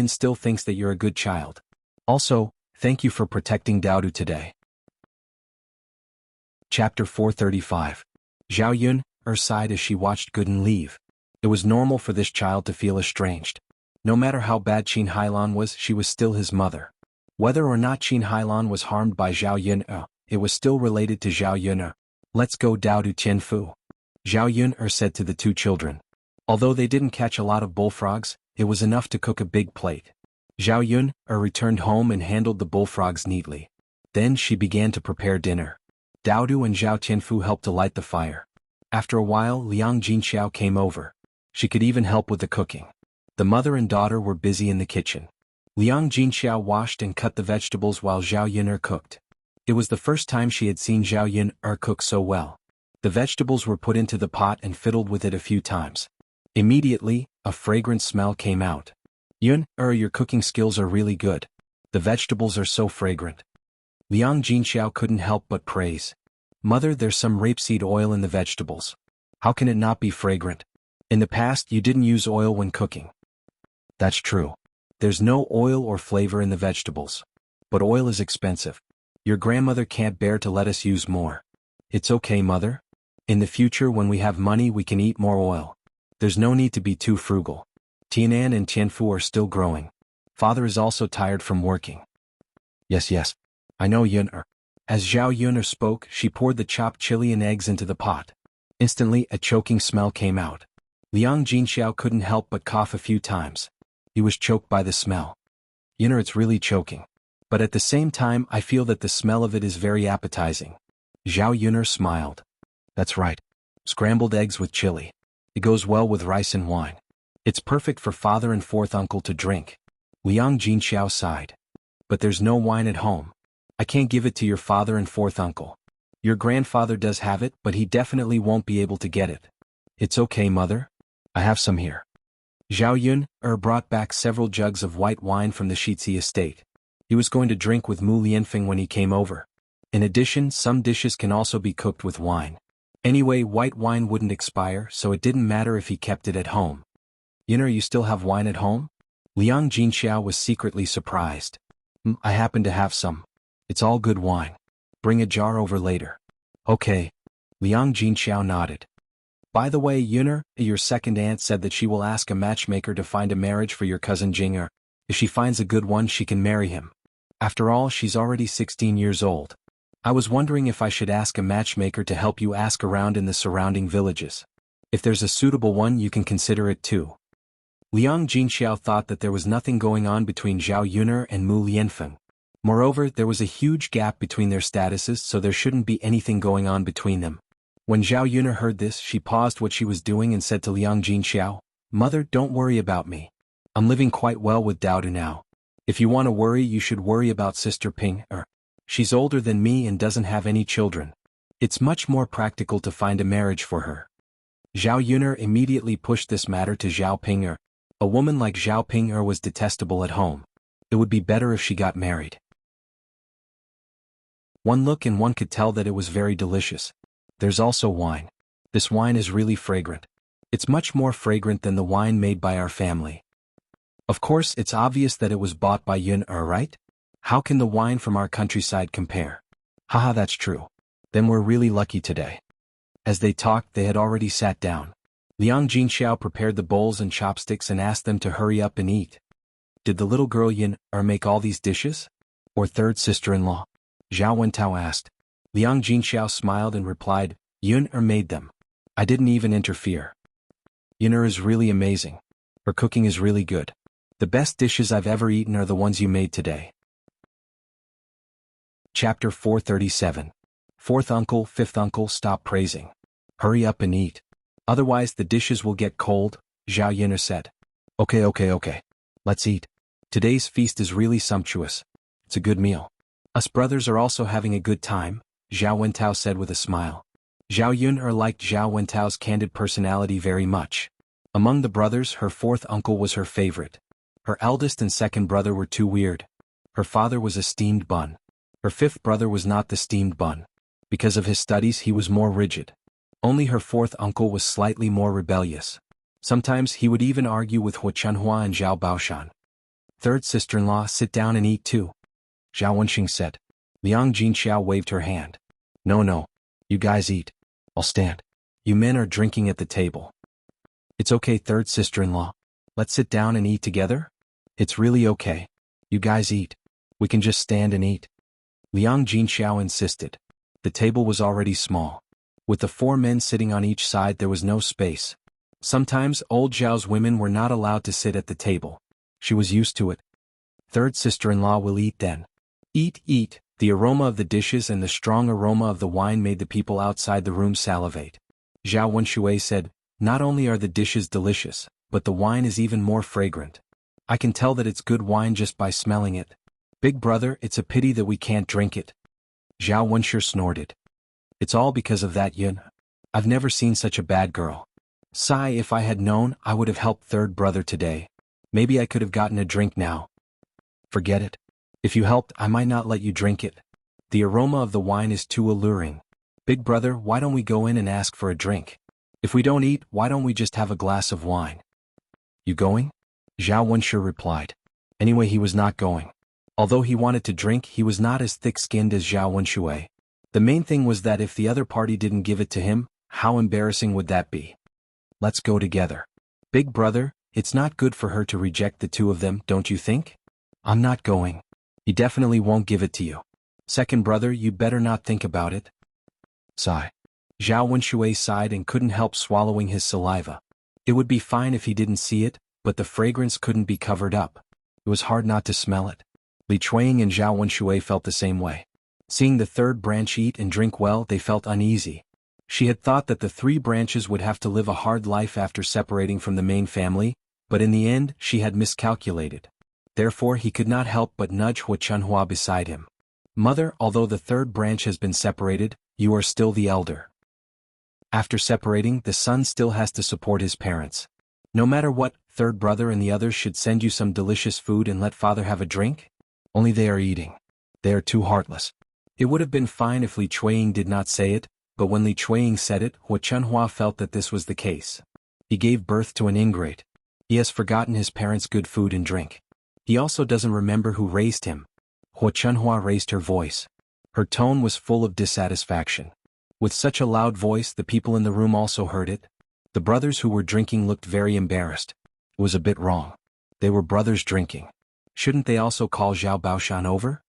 still thinks that you're a good child. Also, thank you for protecting Daodu today. Chapter 435. Xiaoyun sighed as she watched Gooden leave. It was normal for this child to feel estranged. No matter how bad Qin Hailan was, she was still his mother. Whether or not Qin Hailan was harmed by Xiaoyun, it was still related to Xiaoyun. Let's go Daodu Tianfu. Xiaoyun said to the two children. Although they didn't catch a lot of bullfrogs, it was enough to cook a big plate. Xiaoyun returned home and handled the bullfrogs neatly. Then she began to prepare dinner. Daodu and Zhao Tianfu helped to light the fire. After a while, Liang Jinxiao came over. She could even help with the cooking. The mother and daughter were busy in the kitchen. Liang Jinxiao washed and cut the vegetables while Xiaoyun cooked. It was the first time she had seen Xiaoyun cook so well. The vegetables were put into the pot and fiddled with it a few times. Immediately, a fragrant smell came out. Yun, your cooking skills are really good. The vegetables are so fragrant. Liang Jinxiao couldn't help but praise. Mother, there's some rapeseed oil in the vegetables. How can it not be fragrant? In the past, you didn't use oil when cooking. That's true. There's no oil or flavor in the vegetables. But oil is expensive. Your grandmother can't bear to let us use more. It's okay, Mother. In the future, when we have money, we can eat more oil. There's no need to be too frugal. Tianan and Tianfu are still growing. Father is also tired from working. Yes. I know, Yun. As Zhao Yun spoke, she poured the chopped chili and eggs into the pot. Instantly, a choking smell came out. Liang Jinxiao couldn't help but cough a few times. He was choked by the smell. Yun, it's really choking. But at the same time, I feel that the smell of it is very appetizing. Zhao Yun smiled. That's right. Scrambled eggs with chili. It goes well with rice and wine. It's perfect for father and fourth uncle to drink. Liang Jinxiao sighed. But there's no wine at home. I can't give it to your father and fourth uncle. Your grandfather does have it, but he definitely won't be able to get it. It's okay, mother. I have some here. Xiaoyun brought back several jugs of white wine from the Shitzi estate. He was going to drink with Mu Lianfeng when he came over. In addition, some dishes can also be cooked with wine. Anyway, white wine wouldn't expire, so it didn't matter if he kept it at home. Yun'er, you still have wine at home? Liang Jinxiao was secretly surprised. I happen to have some. It's all good wine. Bring a jar over later. Okay. Liang Jinxiao nodded. By the way, Yun'er, your second aunt said that she will ask a matchmaker to find a marriage for your cousin Jing'er. If she finds a good one, she can marry him. After all, she's already 16 years old. I was wondering if I should ask a matchmaker to help you ask around in the surrounding villages. If there's a suitable one, you can consider it too. Liang Jinxiao thought that there was nothing going on between Zhao Yun'er and Mu Lianfeng. Moreover, there was a huge gap between their statuses, so there shouldn't be anything going on between them. When Zhao Yun'er heard this, she paused what she was doing and said to Liang Jinxiao, "Mother, don't worry about me. I'm living quite well with Daodu now. If you want to worry, you should worry about Sister Ping. She's older than me and doesn't have any children. It's much more practical to find a marriage for her." Zhao Yun'er immediately pushed this matter to Zhao Ping'er. A woman like Zhao Ping'er was detestable at home. It would be better if she got married. One look and one could tell that it was very delicious. There's also wine. This wine is really fragrant. It's much more fragrant than the wine made by our family. Of course, it's obvious that it was bought by Yun'er, right? How can the wine from our countryside compare? Haha, that's true. Then we're really lucky today. As they talked, they had already sat down. Liang Jinxiao prepared the bowls and chopsticks and asked them to hurry up and eat. Did the little girl Yun'er make all these dishes? Or third sister-in-law? Zhao Wentao asked. Liang Jinxiao smiled and replied, Yun'er made them. I didn't even interfere. Yun'er is really amazing. Her cooking is really good. The best dishes I've ever eaten are the ones you made today. Chapter 437. Fourth uncle, fifth uncle, stop praising. Hurry up and eat. Otherwise the dishes will get cold, Zhao Yun'er said. Okay. Let's eat. Today's feast is really sumptuous. It's a good meal. Us brothers are also having a good time, Zhao Wentao said with a smile. Zhao Yun'er liked Zhao Wentao's candid personality very much. Among the brothers, her fourth uncle was her favorite. Her eldest and second brother were too weird. Her father was a steamed bun. Her fifth brother was not the steamed bun. Because of his studies, he was more rigid. Only her fourth uncle was slightly more rebellious. Sometimes he would even argue with xuanhuan and Zhao Baoshan. Third sister-in-law, sit down and eat too, Zhao Wenxing said. Liang Jinxiao waved her hand. No. You guys eat. I'll stand. You men are drinking at the table. It's okay, third sister-in-law. Let's sit down and eat together? It's really okay. You guys eat. We can just stand and eat. Liang Jinxiao insisted. The table was already small. With the four men sitting on each side, there was no space. Sometimes old Zhao's women were not allowed to sit at the table. She was used to it. Third sister-in-law will eat then. Eat. The aroma of the dishes and the strong aroma of the wine made the people outside the room salivate. Zhao Wenshui said, not only are the dishes delicious, but the wine is even more fragrant. I can tell that it's good wine just by smelling it. Big brother, it's a pity that we can't drink it. Zhao Wenshui snorted. It's all because of that Yun. I've never seen such a bad girl. Sigh, if I had known, I would have helped third brother today. Maybe I could have gotten a drink now. Forget it. If you helped, I might not let you drink it. The aroma of the wine is too alluring. Big brother, why don't we go in and ask for a drink? If we don't eat, why don't we just have a glass of wine? You going? Zhao Wenshui replied. Anyway, he was not going. Although he wanted to drink, he was not as thick-skinned as Zhao Wenshui. The main thing was that if the other party didn't give it to him, how embarrassing would that be? Let's go together. Big brother, it's not good for her to reject the two of them, don't you think? I'm not going. He definitely won't give it to you. Second brother, you better not think about it. Sigh. Zhao Wenshui sighed and couldn't help swallowing his saliva. It would be fine if he didn't see it, but the fragrance couldn't be covered up. It was hard not to smell it. Li Chuiying and Zhao Wenshui felt the same way. Seeing the third branch eat and drink well, they felt uneasy. She had thought that the three branches would have to live a hard life after separating from the main family, but in the end, she had miscalculated. Therefore, he could not help but nudge xuanhuan beside him. Mother, although the third branch has been separated, you are still the elder. After separating, the son still has to support his parents. No matter what, third brother and the others should send you some delicious food and let father have a drink? Only they are eating. They are too heartless. It would have been fine if Li Chuiying did not say it, but when Li Chuiying said it, Xuanhuan felt that this was the case. He gave birth to an ingrate. He has forgotten his parents' good food and drink. He also doesn't remember who raised him. Xuanhuan raised her voice. Her tone was full of dissatisfaction. With such a loud voice, the people in the room also heard it. The brothers who were drinking looked very embarrassed. It was a bit wrong. They were brothers drinking. Shouldn't they also call Zhao Baoshan over?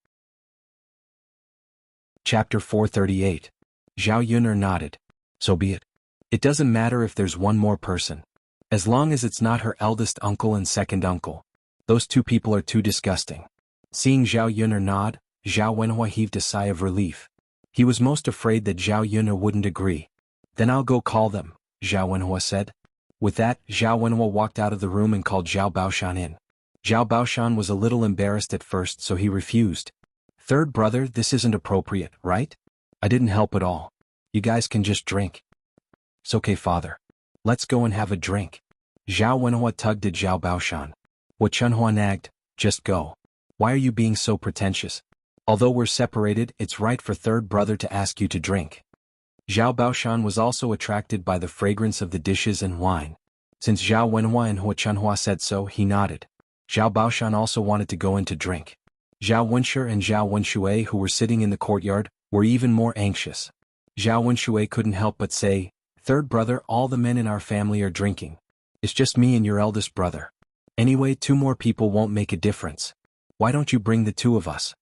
Chapter 438. Zhao Yun'er nodded. So be it. It doesn't matter if there's one more person. As long as it's not her eldest uncle and second uncle. Those two people are too disgusting. Seeing Zhao Yun'er nod, Xuanhuan heaved a sigh of relief. He was most afraid that Zhao Yun'er wouldn't agree. Then I'll go call them, Xuanhuan said. With that, Xuanhuan walked out of the room and called Zhao Baoshan in. Zhao Baoshan was a little embarrassed at first, so he refused. Third brother, this isn't appropriate, right? I didn't help at all. You guys can just drink. It's okay, father. Let's go and have a drink. Xuanhuan tugged at Zhao Baoshan. Xuanhuan nagged, just go. Why are you being so pretentious? Although we're separated, it's right for third brother to ask you to drink. Zhao Baoshan was also attracted by the fragrance of the dishes and wine. Since Xuanhuan and Xuanhuan said so, he nodded. Zhao Baoshan also wanted to go in to drink. Zhao Wenshi and Zhao Wenshui, who were sitting in the courtyard, were even more anxious. Zhao Wenshui couldn't help but say, Third brother, all the men in our family are drinking. It's just me and your eldest brother. Anyway, 2 more people won't make a difference. Why don't you bring the 2 of us?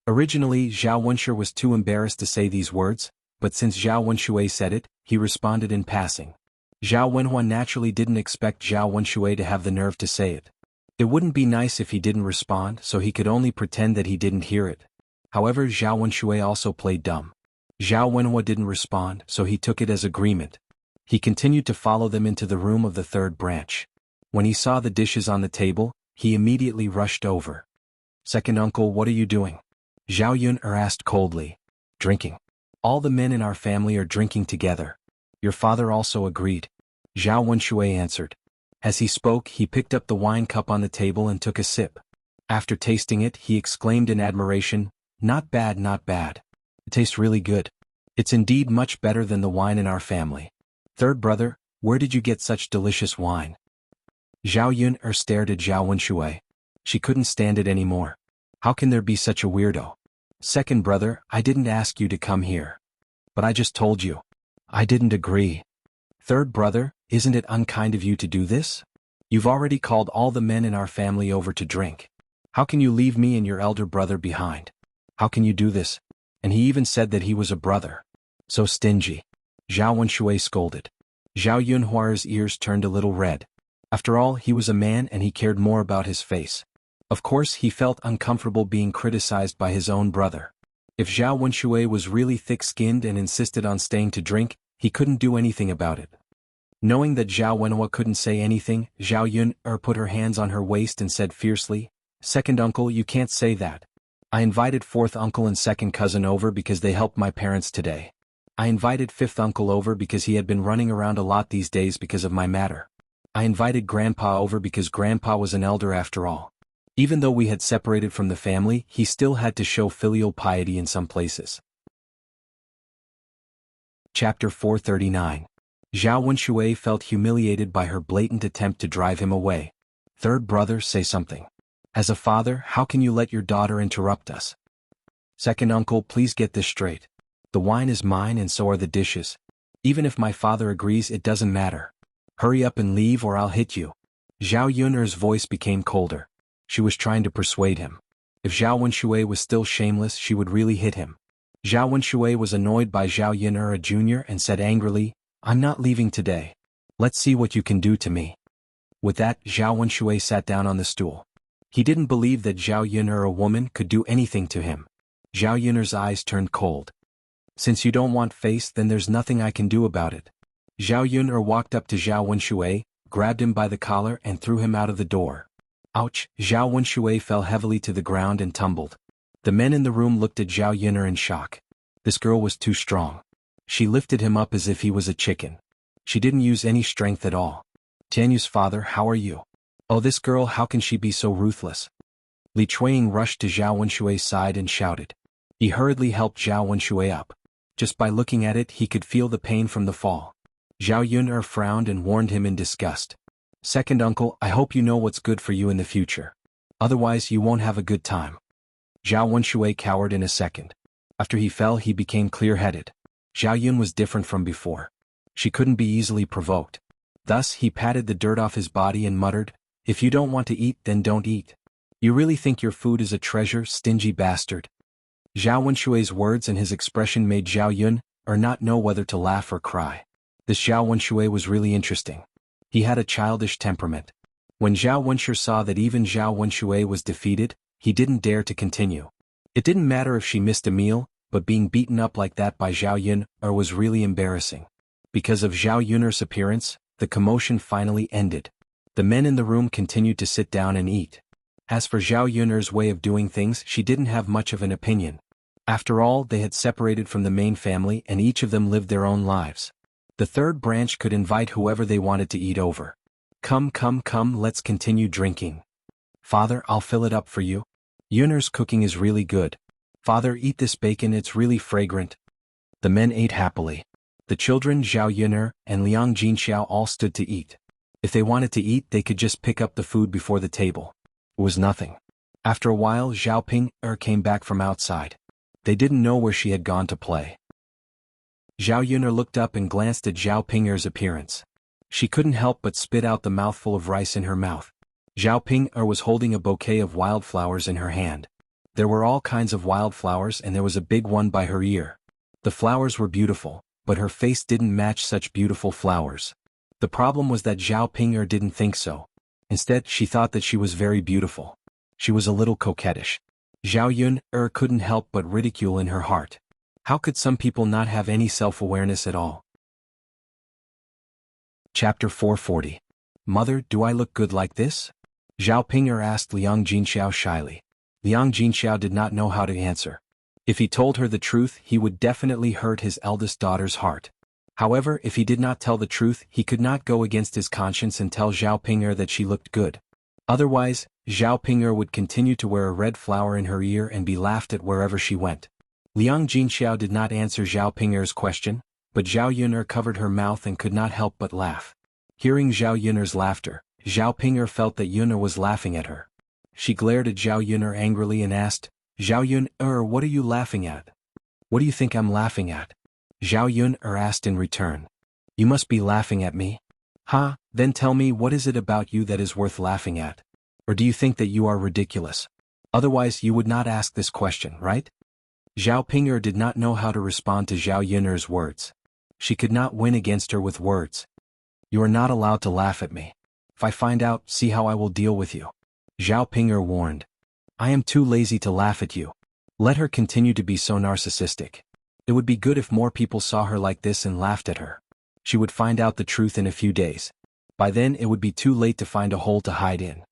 Originally, Zhao Wenshi was too embarrassed to say these words, but since Zhao Wenshui said it, he responded in passing. Zhao Wenhuan naturally didn't expect Zhao Wenshui to have the nerve to say it. It wouldn't be nice if he didn't respond, so he could only pretend that he didn't hear it. However, Zhao Wenshui also played dumb. Zhao Wenhua didn't respond, so he took it as agreement. He continued to follow them into the room of the third branch. When he saw the dishes on the table, he immediately rushed over. Second uncle, what are you doing? Zhao Yun'er asked coldly. Drinking. All the men in our family are drinking together. Your father also agreed. Zhao Wenshui answered. As he spoke, he picked up the wine cup on the table and took a sip. After tasting it, he exclaimed in admiration, Not bad, not bad. It tastes really good. It's indeed much better than the wine in our family. Third brother, where did you get such delicious wine? Zhao Yun'er stared at Zhao Wenshui. She couldn't stand it anymore. How can there be such a weirdo? Second brother, I didn't ask you to come here. But I just told you. I didn't agree. Third brother, isn't it unkind of you to do this? You've already called all the men in our family over to drink. How can you leave me and your elder brother behind? How can you do this? And he even said that he was a brother. So stingy. Zhao Wenshui scolded. Zhao Yunhua's ears turned a little red. After all, he was a man and he cared more about his face. Of course, he felt uncomfortable being criticized by his own brother. If Zhao Wenshui was really thick-skinned and insisted on staying to drink, he couldn't do anything about it. Knowing that Zhao Wenhua couldn't say anything, Zhao Yun'er put her hands on her waist and said fiercely, Second uncle, you can't say that. I invited fourth uncle and second cousin over because they helped my parents today. I invited fifth uncle over because he had been running around a lot these days because of my matter. I invited grandpa over because grandpa was an elder after all. Even though we had separated from the family, he still had to show filial piety in some places. Chapter 439. Zhao Wenshui felt humiliated by her blatant attempt to drive him away. Third brother, say something. As a father, how can you let your daughter interrupt us? Second uncle, please get this straight. The wine is mine and so are the dishes. Even if my father agrees, it doesn't matter. Hurry up and leave or I'll hit you. Zhao Yun'er's voice became colder. She was trying to persuade him. If Zhao Wenshui was still shameless, she would really hit him. Zhao Wenshui was annoyed by Zhao Yun'er Jr. and said angrily, I'm not leaving today. Let's see what you can do to me. With that, Zhao Wenshui sat down on the stool. He didn't believe that Zhao Yun'er, a woman, could do anything to him. Zhao Yun'er's eyes turned cold. Since you don't want face, then there's nothing I can do about it. Zhao Yun'er walked up to Zhao Wenshui, grabbed him by the collar and threw him out of the door. Ouch! Zhao Wenshui fell heavily to the ground and tumbled. The men in the room looked at Zhao Yun'er in shock. This girl was too strong. She lifted him up as if he was a chicken. She didn't use any strength at all. Jianghu's father, how are you? Oh, this girl, how can she be so ruthless? Li Chuiying rushed to Zhao Wenshui's side and shouted. He hurriedly helped Zhao Wenshui up. Just by looking at it he could feel the pain from the fall. Zhao Yun'er frowned and warned him in disgust. Second uncle, I hope you know what's good for you in the future. Otherwise you won't have a good time. Zhao Wenshui cowered in a second. After he fell he became clear-headed. Zhao Yun was different from before. She couldn't be easily provoked. Thus he patted the dirt off his body and muttered, if you don't want to eat then don't eat. You really think your food is a treasure, stingy bastard? Zhao Wenshui's words and his expression made Zhao Yun'er not know whether to laugh or cry. This Zhao Wenshui was really interesting. He had a childish temperament. When Zhao Wenshui saw that even Zhao Wenshui was defeated, he didn't dare to continue. It didn't matter if she missed a meal, but being beaten up like that by Zhao Yun'er was really embarrassing. Because of Zhao Yun'er's appearance, the commotion finally ended. The men in the room continued to sit down and eat. As for Zhao Yun'er's way of doing things, she didn't have much of an opinion. After all, they had separated from the main family and each of them lived their own lives. The third branch could invite whoever they wanted to eat over. Come, let's continue drinking. Father, I'll fill it up for you. Yun'er's cooking is really good. Father, eat this bacon, it's really fragrant. The men ate happily. The children, Zhao Yun'er and Liang Jinxiao, all stood to eat. If they wanted to eat, they could just pick up the food before the table. It was nothing. After a while, Zhao Ping'er came back from outside. They didn't know where she had gone to play. Zhao Yun'er looked up and glanced at Zhao Ping'er's appearance. She couldn't help but spit out the mouthful of rice in her mouth. Zhao Ping'er was holding a bouquet of wildflowers in her hand. There were all kinds of wildflowers and there was a big one by her ear. The flowers were beautiful, but her face didn't match such beautiful flowers. The problem was that Zhao Ping'er didn't think so. Instead, she thought that she was very beautiful. She was a little coquettish. Zhao Yun'er couldn't help but ridicule in her heart. How could some people not have any self-awareness at all? Chapter 440. Mother, do I look good like this? Zhao Ping'er asked Liang Jinxiao shyly. Liang Jinxiao did not know how to answer. If he told her the truth, he would definitely hurt his eldest daughter's heart. However, if he did not tell the truth, he could not go against his conscience and tell Zhao Ping'er that she looked good. Otherwise, Zhao Ping'er would continue to wear a red flower in her ear and be laughed at wherever she went. Liang Jinxiao did not answer Zhao Ping'er's question, but Zhao Yun'er covered her mouth and could not help but laugh. Hearing Zhao Yun'er's laughter, Zhao Ping'er felt that Yun'er was laughing at her. She glared at Zhao Yun'er angrily and asked, Zhao Yun'er, what are you laughing at? What do you think I'm laughing at? Zhao Yun'er asked in return. You must be laughing at me. Ha, then tell me, what is it about you that is worth laughing at? Or do you think that you are ridiculous? Otherwise you would not ask this question, right? Zhao Ping'er did not know how to respond to Zhao Yun'er's words. She could not win against her with words. You are not allowed to laugh at me. If I find out, see how I will deal with you. Zhao Ping'er warned. I am too lazy to laugh at you. Let her continue to be so narcissistic. It would be good if more people saw her like this and laughed at her. She would find out the truth in a few days. By then it would be too late to find a hole to hide in.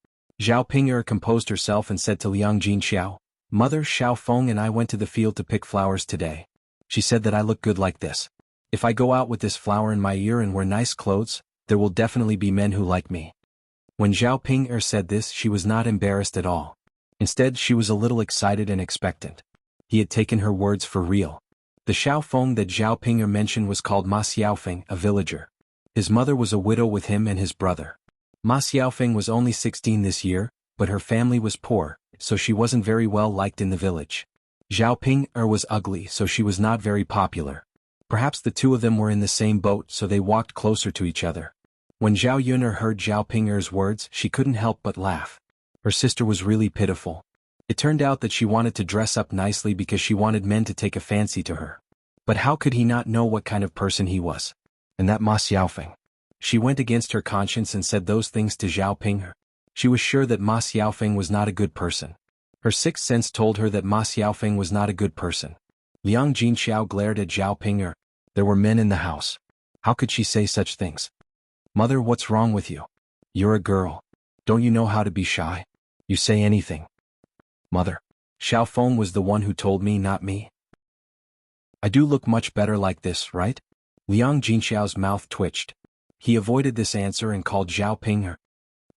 Zhao Ping'er composed herself and said to Liang Jinxiao, Mother, Xiao Feng and I went to the field to pick flowers today. She said that I look good like this. If I go out with this flower in my ear and wear nice clothes, there will definitely be men who like me. When Zhao Ping'er said this, she was not embarrassed at all. Instead, she was a little excited and expectant. He had taken her words for real. The Xiao Feng that Zhao Ping'er mentioned was called Ma Xiaofeng, a villager. His mother was a widow with him and his brother. Ma Xiaofeng was only 16 this year, but her family was poor, so she wasn't very well liked in the village. Zhao Ping'er was ugly, so she was not very popular. Perhaps the two of them were in the same boat, so they walked closer to each other. When Zhao Yun'er heard Zhao Ping'er's words, she couldn't help but laugh. Her sister was really pitiful. It turned out that she wanted to dress up nicely because she wanted men to take a fancy to her. But how could he not know what kind of person he was? And that Ma Xiaofeng. She went against her conscience and said those things to Zhao Ping'er. She was sure that Ma Xiaofeng was not a good person. Her sixth sense told her that Ma Xiaofeng was not a good person. Liang Jinxiao glared at Zhao Ping'er. There were men in the house. How could she say such things? Mother, what's wrong with you? You're a girl. Don't you know how to be shy? You say anything. Mother. Xiao Feng was the one who told me, not me. I do look much better like this, right? Liang Jinxiao's mouth twitched. He avoided this answer and called Zhao Ping.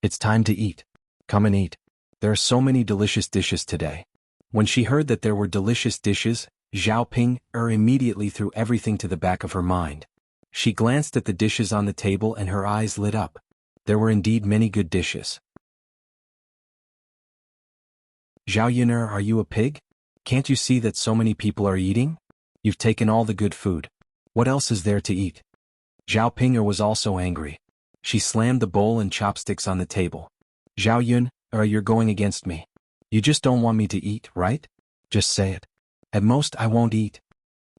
It's time to eat. Come and eat. There are so many delicious dishes today. When she heard that there were delicious dishes, Zhao Ping immediately threw everything to the back of her mind. She glanced at the dishes on the table and her eyes lit up. There were indeed many good dishes. Zhao Yuner, are you a pig? Can't you see that so many people are eating? You've taken all the good food. What else is there to eat? Zhao Ping was also angry. She slammed the bowl and chopsticks on the table. Zhao Yun, you're going against me. You just don't want me to eat, right? Just say it. At most I won't eat.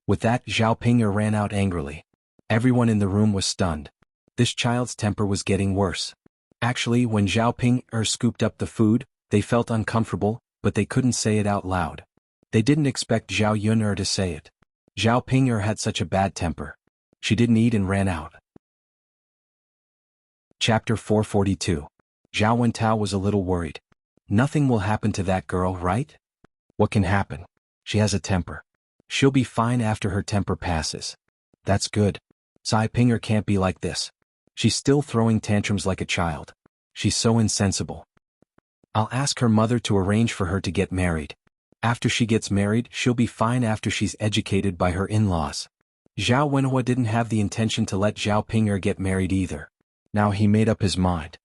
With that, Zhao Ping ran out angrily. Everyone in the room was stunned. This child's temper was getting worse. Actually, when Zhao Ping scooped up the food, they felt uncomfortable, but they couldn't say it out loud. They didn't expect Zhao Yun to say it. Zhao Ping had such a bad temper. She didn't eat and ran out. Chapter 442. Zhao Wentao was a little worried. Nothing will happen to that girl, right? What can happen? She has a temper. She'll be fine after her temper passes. That's good. Cai Pinger can't be like this. She's still throwing tantrums like a child. She's so insensible. I'll ask her mother to arrange for her to get married. After she gets married, she'll be fine after she's educated by her in-laws. Zhao Wenhua didn't have the intention to let Zhao Pinger get married either. Now he made up his mind.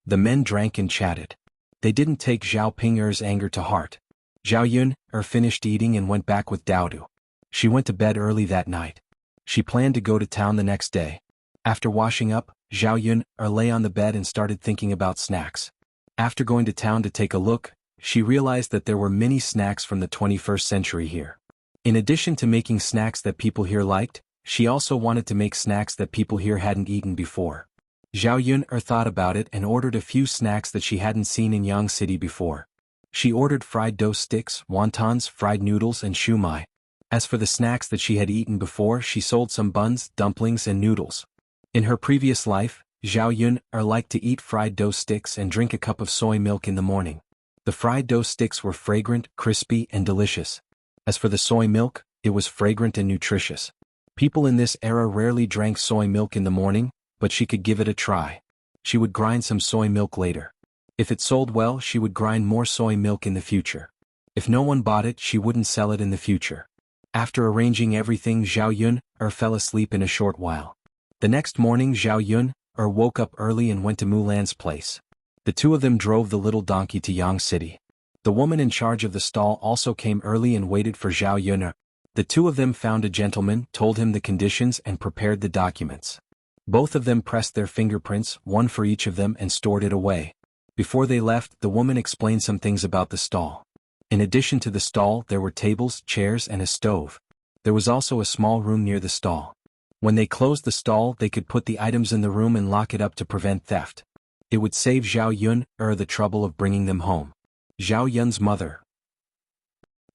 The men drank and chatted. They didn't take Zhao Pinger's anger to heart. Zhao Yun finished eating and went back with Daodu. She went to bed early that night. She planned to go to town the next day. After washing up, Zhao Yun lay on the bed and started thinking about snacks. After going to town to take a look, she realized that there were many snacks from the 21st century here. In addition to making snacks that people here liked, she also wanted to make snacks that people here hadn't eaten before. Zhao Yun thought about it and ordered a few snacks that she hadn't seen in Yang City before. She ordered fried dough sticks, wontons, fried noodles and shumai. As for the snacks that she had eaten before, she sold some buns, dumplings and noodles. In her previous life, Zhao Yun liked to eat fried dough sticks and drink a cup of soy milk in the morning. The fried dough sticks were fragrant, crispy and delicious. As for the soy milk, it was fragrant and nutritious. People in this era rarely drank soy milk in the morning, but she could give it a try. She would grind some soy milk later. If it sold well, she would grind more soy milk in the future. If no one bought it, she wouldn't sell it in the future. After arranging everything, Zhao Yun fell asleep in a short while. The next morning, Zhao Yun woke up early and went to Mulan's place. The two of them drove the little donkey to Yang City. The woman in charge of the stall also came early and waited for Zhao Yun. The two of them found a gentleman, told him the conditions and prepared the documents. Both of them pressed their fingerprints, one for each of them, and stored it away. Before they left, the woman explained some things about the stall. In addition to the stall, there were tables, chairs and a stove. There was also a small room near the stall. When they closed the stall, they could put the items in the room and lock it up to prevent theft. It would save Zhao Yun the trouble of bringing them home. Zhao Yun's mother.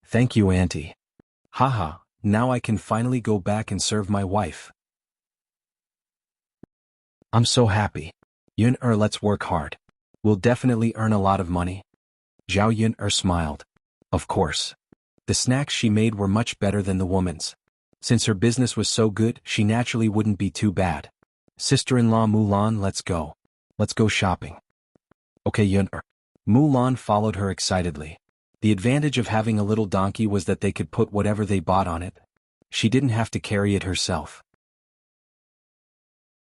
Thank you, Auntie. Haha, now I can finally go back and serve my wife. I'm so happy. Yun let's work hard. We'll definitely earn a lot of money. Zhao Yun smiled. Of course. The snacks she made were much better than the woman's. Since her business was so good, she naturally wouldn't be too bad. Sister-in-law Mulan, let's go. Let's go shopping. Okay, Yun. Mulan followed her excitedly. The advantage of having a little donkey was that they could put whatever they bought on it. She didn't have to carry it herself.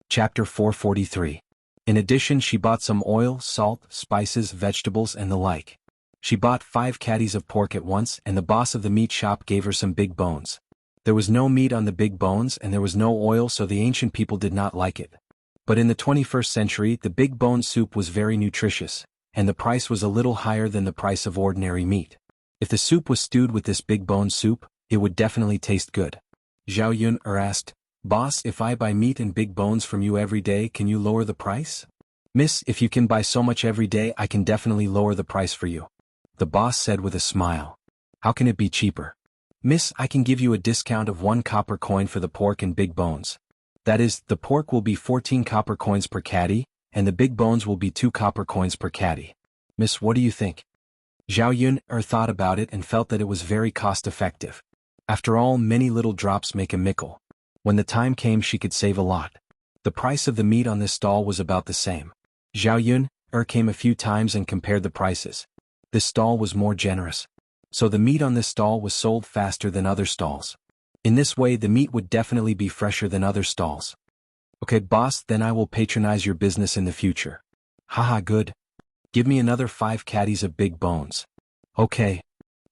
Chapter 443. In addition, she bought some oil, salt, spices, vegetables and the like. She bought 5 caddies of pork at once, and the boss of the meat shop gave her some big bones. There was no meat on the big bones and there was no oil, so the ancient people did not like it. But in the 21st century, the big bone soup was very nutritious, and the price was a little higher than the price of ordinary meat. If the soup was stewed with this big bone soup, it would definitely taste good. Zhao Yun asked, Boss, if I buy meat and big bones from you every day, can you lower the price? Miss, if you can buy so much every day, I can definitely lower the price for you. The boss said with a smile. How can it be cheaper? Miss, I can give you a discount of 1 copper coin for the pork and big bones. That is, the pork will be 14 copper coins per caddy, and the big bones will be 2 copper coins per caddy. Miss, what do you think? Zhao Yun thought about it and felt that it was very cost-effective. After all, many little drops make a mickle. When the time came, she could save a lot. The price of the meat on this stall was about the same. Xiaoyun came a few times and compared the prices. This stall was more generous. So the meat on this stall was sold faster than other stalls. In this way, the meat would definitely be fresher than other stalls. Okay, boss, then I will patronize your business in the future. Haha, good. Give me another 5 caddies of big bones. Okay.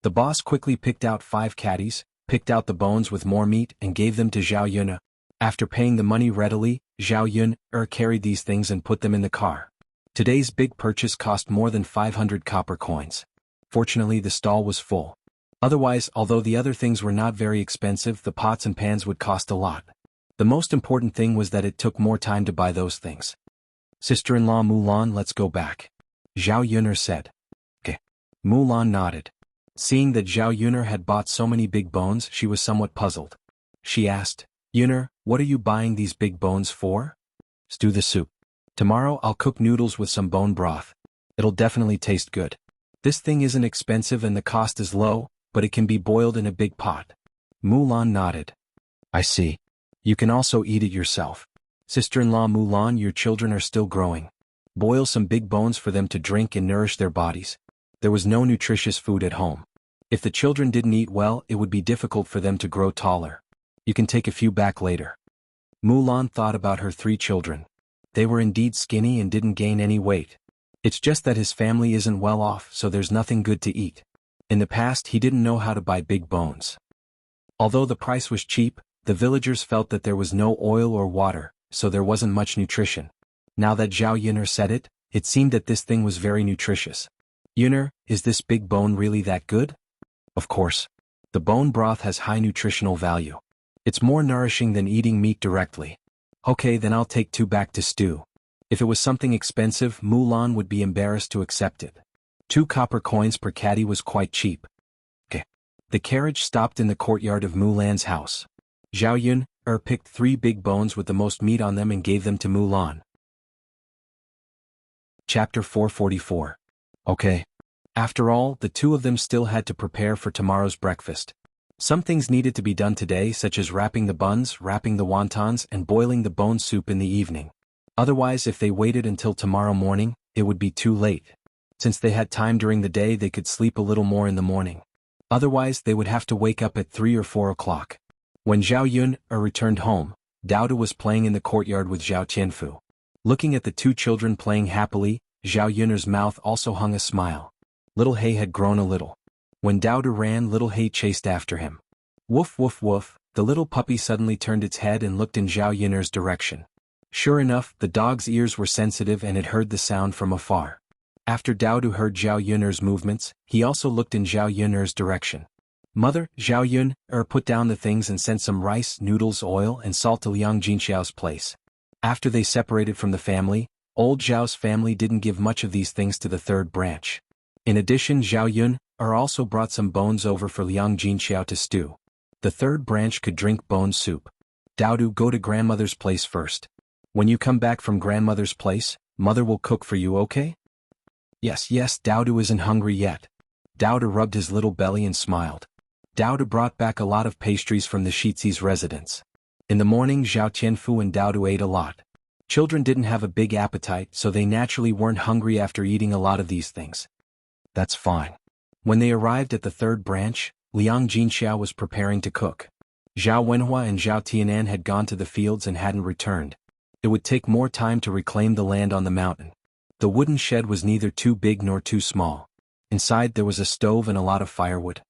The boss quickly picked out 5 caddies, picked out the bones with more meat and gave them to Zhao Yun. After paying the money readily, Zhao Yun carried these things and put them in the car. Today's big purchase cost more than 500 copper coins. Fortunately, the stall was full. Otherwise, although the other things were not very expensive, the pots and pans would cost a lot. The most important thing was that it took more time to buy those things. Sister-in-law Mulan, let's go back. Zhao Yun'er said. Okay. Mulan nodded. Seeing that Zhao Yun'er had bought so many big bones, she was somewhat puzzled. She asked, Yun'er, what are you buying these big bones for? Stew the soup. Tomorrow I'll cook noodles with some bone broth. It'll definitely taste good. This thing isn't expensive and the cost is low, but it can be boiled in a big pot. Mulan nodded. I see. You can also eat it yourself. Sister-in-law Mulan, your children are still growing. Boil some big bones for them to drink and nourish their bodies. There was no nutritious food at home. If the children didn't eat well, it would be difficult for them to grow taller. You can take a few back later. Mulan thought about her 3 children. They were indeed skinny and didn't gain any weight. It's just that his family isn't well off, so there's nothing good to eat. In the past, he didn't know how to buy big bones. Although the price was cheap, the villagers felt that there was no oil or water, so there wasn't much nutrition. Now that Zhao Yun'er said it, it seemed that this thing was very nutritious. Yun'er, is this big bone really that good? Of course. The bone broth has high nutritional value. It's more nourishing than eating meat directly. Okay, then I'll take 2 back to stew. If it was something expensive, Mulan would be embarrassed to accept it. 2 copper coins per caddy was quite cheap. Okay. The carriage stopped in the courtyard of Mulan's house. Zhao Yun picked 3 big bones with the most meat on them and gave them to Mulan. Chapter 444. Okay. After all, the 2 of them still had to prepare for tomorrow's breakfast. Some things needed to be done today, such as wrapping the buns, wrapping the wontons, and boiling the bone soup in the evening. Otherwise, if they waited until tomorrow morning, it would be too late. Since they had time during the day, they could sleep a little more in the morning. Otherwise, they would have to wake up at 3 or 4 o'clock. When Zhao Yun returned home, Dao was playing in the courtyard with Zhao Tianfu. Looking at the 2 children playing happily, Zhao Yun'er's mouth also hung a smile. Little Hay had grown a little. When Dao ran, Little Hay chased after him. Woof woof woof, the little puppy suddenly turned its head and looked in Zhao Yun'er's direction. Sure enough, the dog's ears were sensitive and it heard the sound from afar. After Dao heard Zhao Yun'er's movements, he also looked in Zhao Yun'er's direction. Mother, Zhao Yun put down the things and sent some rice, noodles, oil, and salt to Liang Jinxiao's place. After they separated from the family, old Zhao's family didn't give much of these things to the 3rd branch. In addition, Zhao Yun also brought some bones over for Liang Jinxiao to stew. The 3rd branch could drink bone soup. Dao, go to grandmother's place first. When you come back from grandmother's place, mother will cook for you, okay? Yes, Dao isn't hungry yet. Dao rubbed his little belly and smiled. Dao brought back a lot of pastries from the Shizi's residence. In the morning, Zhao Tianfu and Dao ate a lot. Children didn't have a big appetite, so they naturally weren't hungry after eating a lot of these things. That's fine. When they arrived at the 3rd branch, Liang Jinxiao was preparing to cook. Zhao Wenhua and Zhao Tianan had gone to the fields and hadn't returned. It would take more time to reclaim the land on the mountain. The wooden shed was neither too big nor too small. Inside there was a stove and a lot of firewood.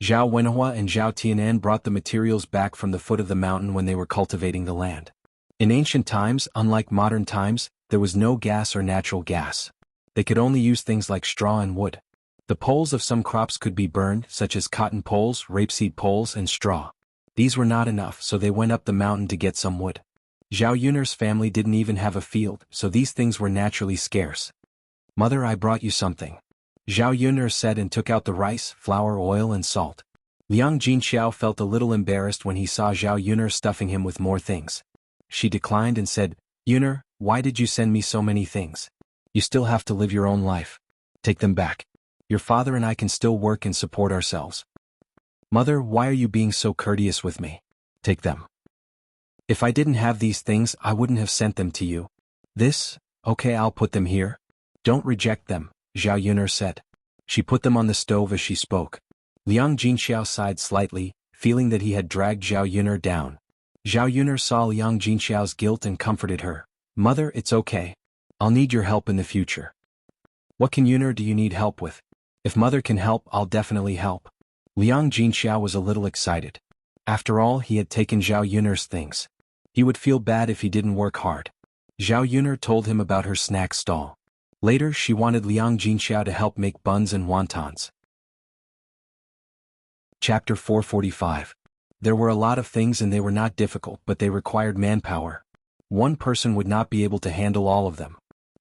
Zhao Wenhua and Zhao Tianan brought the materials back from the foot of the mountain when they were cultivating the land. In ancient times, unlike modern times, there was no gas or natural gas. They could only use things like straw and wood. The poles of some crops could be burned, such as cotton poles, rapeseed poles, and straw. These were not enough, so they went up the mountain to get some wood. Zhao Yun'er's family didn't even have a field, so these things were naturally scarce. Mother, I brought you something. Zhao Yun'er said and took out the rice, flour, oil, and salt. Liang Jinxiao felt a little embarrassed when he saw Zhao Yun'er stuffing him with more things. She declined and said, Yun'er, why did you send me so many things? You still have to live your own life. Take them back. Your father and I can still work and support ourselves. Mother, why are you being so courteous with me? Take them. If I didn't have these things, I wouldn't have sent them to you. This? Okay, I'll put them here. Don't reject them, Zhao Yun'er said. She put them on the stove as she spoke. Liang Jinxiao sighed slightly, feeling that he had dragged Zhao Yun'er down. Zhao Yun'er saw Liang Jinxiao's guilt and comforted her. Mother, it's okay. I'll need your help in the future. What can Yun'er do you need help with? If Mother can help, I'll definitely help. Liang Jinxiao was a little excited. After all, he had taken Zhao Yun'er's things. He would feel bad if he didn't work hard. Zhao Yun'er told him about her snack stall. Later, she wanted Liang Jinxiao to help make buns and wontons. Chapter 445. There were a lot of things and they were not difficult, but they required manpower. One person would not be able to handle all of them.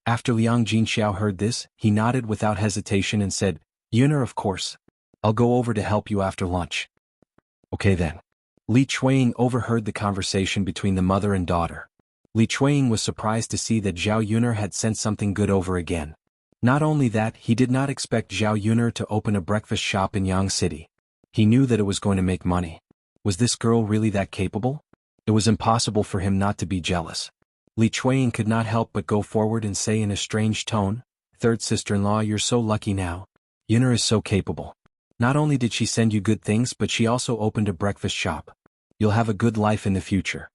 After Liang Jinxiao heard this, he nodded without hesitation and said, Yun'er, of course. I'll go over to help you after lunch. Okay then. Li Chuanying overheard the conversation between the mother and daughter. Li Chuanying was surprised to see that Zhao Yun'er had sent something good over again. Not only that, he did not expect Zhao Yun'er to open a breakfast shop in Yang City. He knew that it was going to make money. Was this girl really that capable? It was impossible for him not to be jealous. Li Chuanying could not help but go forward and say in a strange tone, Third sister-in-law, you're so lucky now. Yun'er is so capable. Not only did she send you good things, but she also opened a breakfast shop. You'll have a good life in the future.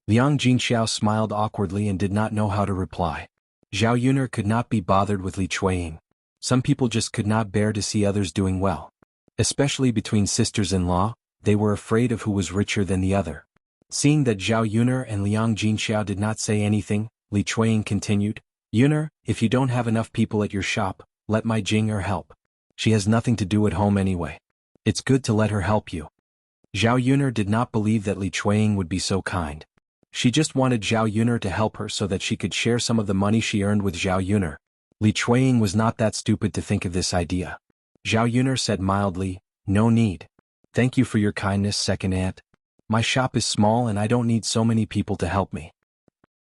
Liang Jinxiao smiled awkwardly and did not know how to reply. Zhao Yun'er could not be bothered with Li Chuanying. Some people just could not bear to see others doing well. Especially between sisters-in-law, they were afraid of who was richer than the other. Seeing that Zhao Yun'er and Liang Jinxiao did not say anything, Li Chuanying continued, Yun'er, if you don't have enough people at your shop, let my Jing'er help. She has nothing to do at home anyway. It's good to let her help you. Zhao Yun'er did not believe that Li Chuanying would be so kind. She just wanted Zhao Yun'er to help her so that she could share some of the money she earned with Zhao Yun'er. Li Chuanying was not that stupid to think of this idea. Zhao Yun'er said mildly, No need. Thank you for your kindness, second aunt. My shop is small and I don't need so many people to help me.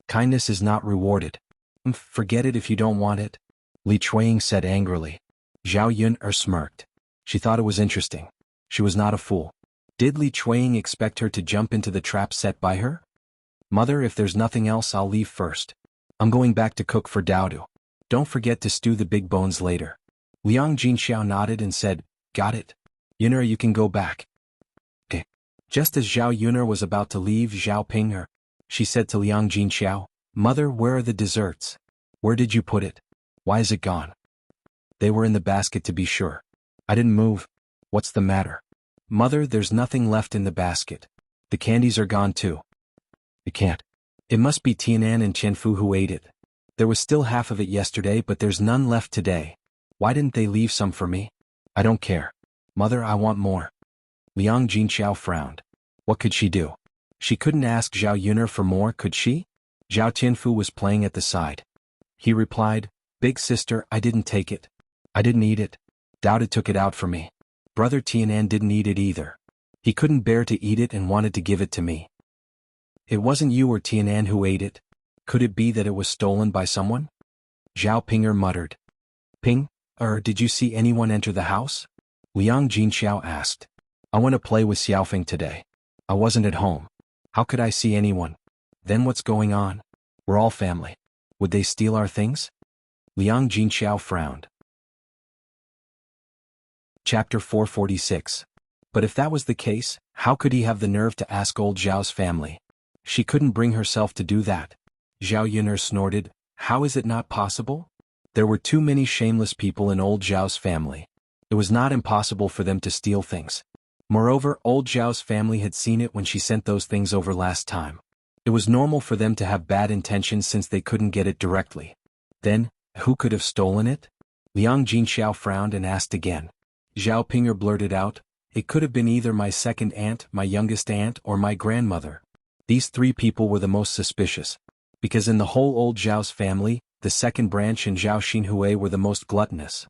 Kindness is not rewarded. Forget it if you don't want it. Li Chuanying said angrily. Zhao Yun'er smirked. She thought it was interesting. She was not a fool. Did Li Chuanying expect her to jump into the trap set by her? Mother, if there's nothing else, I'll leave first. I'm going back to cook for Daodu. Don't forget to stew the big bones later. Liang Jinxiao nodded and said, Got it. Yun'er, you can go back. Okay. Just as Zhao Yun'er was about to leave Zhao Ping'er, she said to Liang Jinxiao, Mother, where are the desserts? Where did you put it? Why is it gone? They were in the basket to be sure. I didn't move. What's the matter? Mother, there's nothing left in the basket. The candies are gone too. It can't. It must be Tianan and Qianfu who ate it. There was still half of it yesterday, but there's none left today. Why didn't they leave some for me? I don't care. Mother, I want more. Liang Jinxiao frowned. What could she do? She couldn't ask Zhao Yun'er for more, could she? Zhao Tianfu was playing at the side. He replied, Big sister, I didn't take it. I didn't eat it. Daoda took it out for me. Brother Tianan didn't eat it either. He couldn't bear to eat it and wanted to give it to me. It wasn't you or Tianan who ate it. Could it be that it was stolen by someone? Zhao Ping'er muttered. Did you see anyone enter the house? Liang Jinxiao asked. I went to play with Xiaofeng today. I wasn't at home. How could I see anyone? Then what's going on? We're all family. Would they steal our things? Liang Jinxiao frowned. Chapter 446. But if that was the case, how could he have the nerve to ask old Zhao's family? She couldn't bring herself to do that. Zhao Yun'er snorted, How is it not possible? There were too many shameless people in old Zhao's family. It was not impossible for them to steal things. Moreover, old Zhao's family had seen it when she sent those things over last time. It was normal for them to have bad intentions since they couldn't get it directly. Then, who could have stolen it? Liang Jinxiao frowned and asked again. Zhao Ping'er blurted out, It could have been either my second aunt, my youngest aunt, or my grandmother. These three people were the most suspicious. Because in the whole old Zhao's family, the second branch and Zhao Xinhui were the most gluttonous.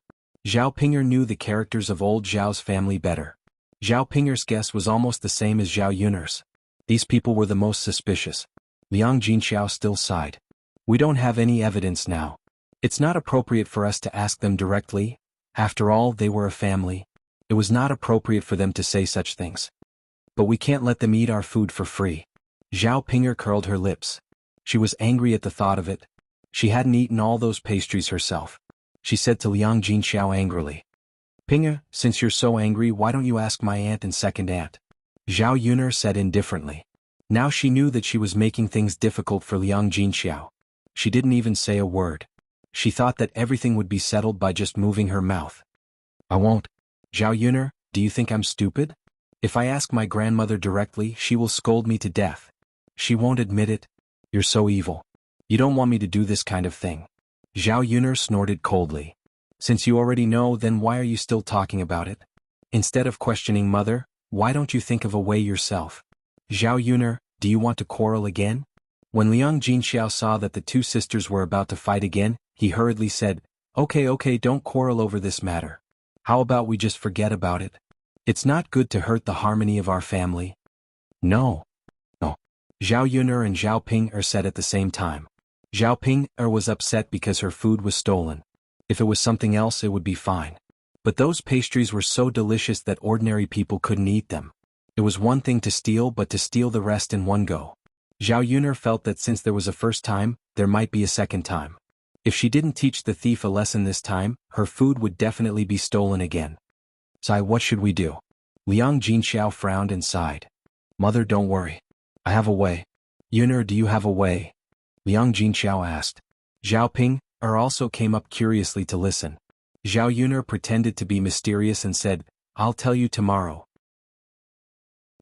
Zhao Ping'er knew the characters of old Zhao's family better. Zhao Ping'er's guess was almost the same as Zhao Yun'er's. These people were the most suspicious. Liang Jinxiao still sighed. We don't have any evidence now. It's not appropriate for us to ask them directly. After all, they were a family. It was not appropriate for them to say such things. But we can't let them eat our food for free. Zhao Pinger curled her lips. She was angry at the thought of it. She hadn't eaten all those pastries herself. She said to Liang Jinxiao angrily. Pinger, since you're so angry, why don't you ask my aunt and second aunt? Zhao Yuner said indifferently. Now she knew that she was making things difficult for Liang Jinxiao. She didn't even say a word. She thought that everything would be settled by just moving her mouth. I won't. Zhao Yuner, do you think I'm stupid? If I ask my grandmother directly, she will scold me to death. She won't admit it. You're so evil. You don't want me to do this kind of thing. Zhao Yuner snorted coldly. Since you already know, then why are you still talking about it? Instead of questioning mother, why don't you think of a way yourself? Zhao Yuner, do you want to quarrel again? When Liang Jinxiao saw that the two sisters were about to fight again, he hurriedly said, Okay, don't quarrel over this matter. How about we just forget about it? It's not good to hurt the harmony of our family. No. Zhao Yuner and Zhao Ping said at the same time. Zhao Ping was upset because her food was stolen. If it was something else, it would be fine. But those pastries were so delicious that ordinary people couldn't eat them. It was one thing to steal, but to steal the rest in one go. Zhao Yuner felt that since there was a first time, there might be a second time. If she didn't teach the thief a lesson this time, her food would definitely be stolen again. Sai, what should we do? Liang Jinxiao frowned and sighed. Mother, don't worry. I have a way. Yuner, do you have a way? Liang Jinxiao asked. Zhao Ping also came up curiously to listen. Zhao Yuner pretended to be mysterious and said, I'll tell you tomorrow.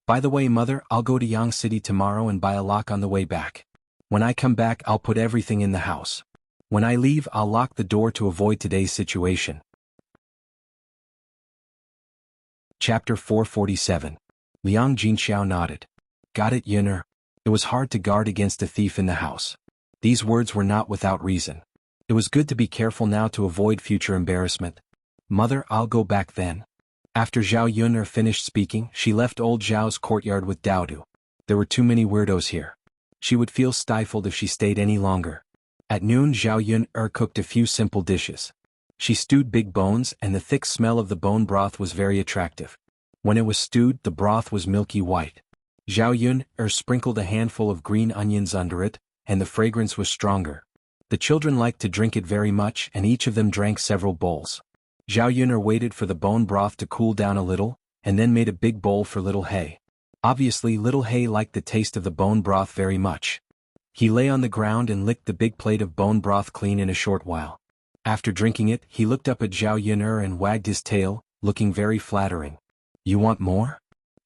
By the way, mother, I'll go to Yang City tomorrow and buy a lock on the way back. When I come back, I'll put everything in the house. When I leave, I'll lock the door to avoid today's situation. Chapter 447. Liang Jinxiao nodded. Got it, Yuner. It was hard to guard against a thief in the house. These words were not without reason. It was good to be careful now to avoid future embarrassment. Mother, I'll go back then. After Zhao Yuner finished speaking, she left old Zhao's courtyard with Daodu. There were too many weirdos here. She would feel stifled if she stayed any longer. At noon, Zhao Yuner cooked a few simple dishes. She stewed big bones, and the thick smell of the bone broth was very attractive. When it was stewed, the broth was milky white. Zhao Yuner sprinkled a handful of green onions under it, and the fragrance was stronger. The children liked to drink it very much, and each of them drank several bowls. Zhao Yuner waited for the bone broth to cool down a little, and then made a big bowl for Little Hay. Obviously, Little Hay liked the taste of the bone broth very much. He lay on the ground and licked the big plate of bone broth clean in a short while. After drinking it, he looked up at Zhao Yuner and wagged his tail, looking very flattering. You want more?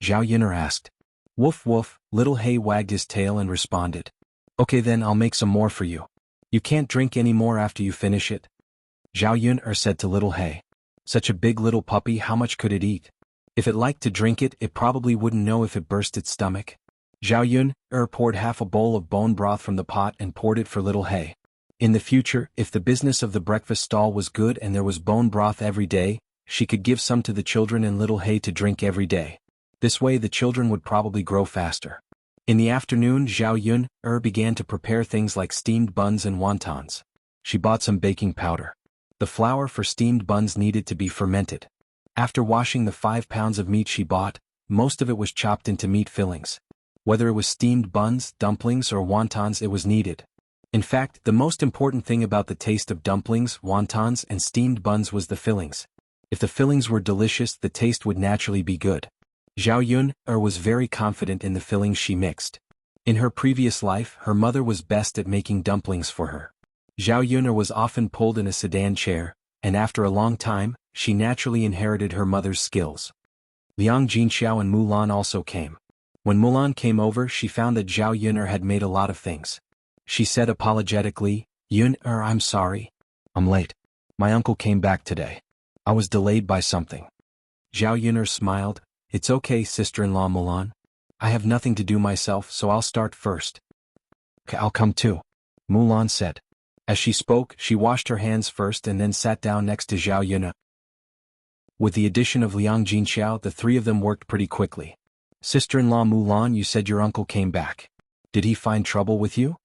Zhao Yuner asked. Woof woof, Little Hay wagged his tail and responded. Okay then, I'll make some more for you. You can't drink any more after you finish it. Zhao Yuner said to Little Hay. Such a big little puppy, how much could it eat? If it liked to drink it, it probably wouldn't know if it burst its stomach. Zhao Yuner poured half a bowl of bone broth from the pot and poured it for Little Hay. In the future, if the business of the breakfast stall was good and there was bone broth every day, she could give some to the children and Little Hay to drink every day. This way the children would probably grow faster. In the afternoon, Zhao Yuner began to prepare things like steamed buns and wontons. She bought some baking powder. The flour for steamed buns needed to be fermented. After washing the 5 pounds of meat she bought, most of it was chopped into meat fillings. Whether it was steamed buns, dumplings, or wontons, it was needed. In fact, the most important thing about the taste of dumplings, wontons, and steamed buns was the fillings. If the fillings were delicious, the taste would naturally be good. Zhao Yuner was very confident in the fillings she mixed. In her previous life, her mother was best at making dumplings for her. Zhao Yuner was often pulled in a sedan chair, and after a long time, she naturally inherited her mother's skills. Liang Jinxiao and Mulan also came. When Mulan came over, she found that Zhao Yuner had made a lot of things. She said apologetically, Yuner, I'm sorry. I'm late. My uncle came back today. I was delayed by something. Zhao Yuner smiled. It's okay, sister-in-law Mulan. I have nothing to do myself, so I'll start first. Okay, I'll come too, Mulan said. As she spoke, she washed her hands first and then sat down next to Zhao Yuner. With the addition of Liang Jinxiao, the three of them worked pretty quickly. Sister-in-law Mulan, you said your uncle came back. Did he find trouble with you?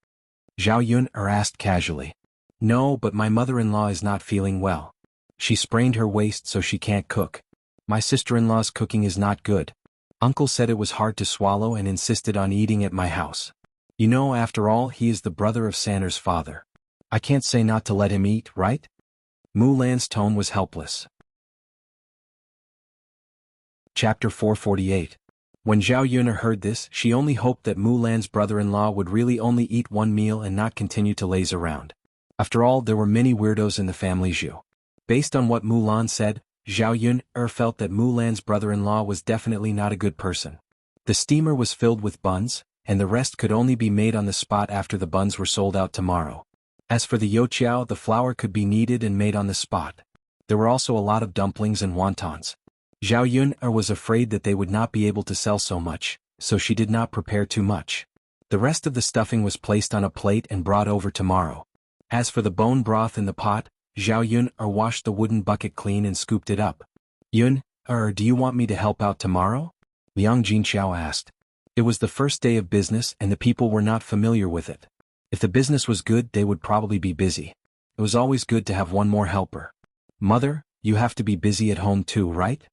Zhao Yuner asked casually. No, but my mother-in-law is not feeling well. She sprained her waist so she can't cook. My sister-in-law's cooking is not good. Uncle said it was hard to swallow and insisted on eating at my house. You know, after all, he is the brother of Sander's father. I can't say not to let him eat, right? Mulan's tone was helpless. Chapter 448. When Zhao Yun heard this, she only hoped that Mulan's brother-in-law would really only eat one meal and not continue to laze around. After all, there were many weirdos in the family Zhu. Based on what Mulan said, Zhao Yun felt that Mulan's brother-in-law was definitely not a good person. The steamer was filled with buns, and the rest could only be made on the spot after the buns were sold out tomorrow. As for the youqiao, the flour could be kneaded and made on the spot. There were also a lot of dumplings and wontons. Zhao Yun was afraid that they would not be able to sell so much, so she did not prepare too much. The rest of the stuffing was placed on a plate and brought over tomorrow. As for the bone broth in the pot, Zhao Yun washed the wooden bucket clean and scooped it up. Yun, do you want me to help out tomorrow? Liang Jinxiao asked. It was the first day of business and the people were not familiar with it. If the business was good, they would probably be busy. It was always good to have one more helper. Mother, you have to be busy at home too, right?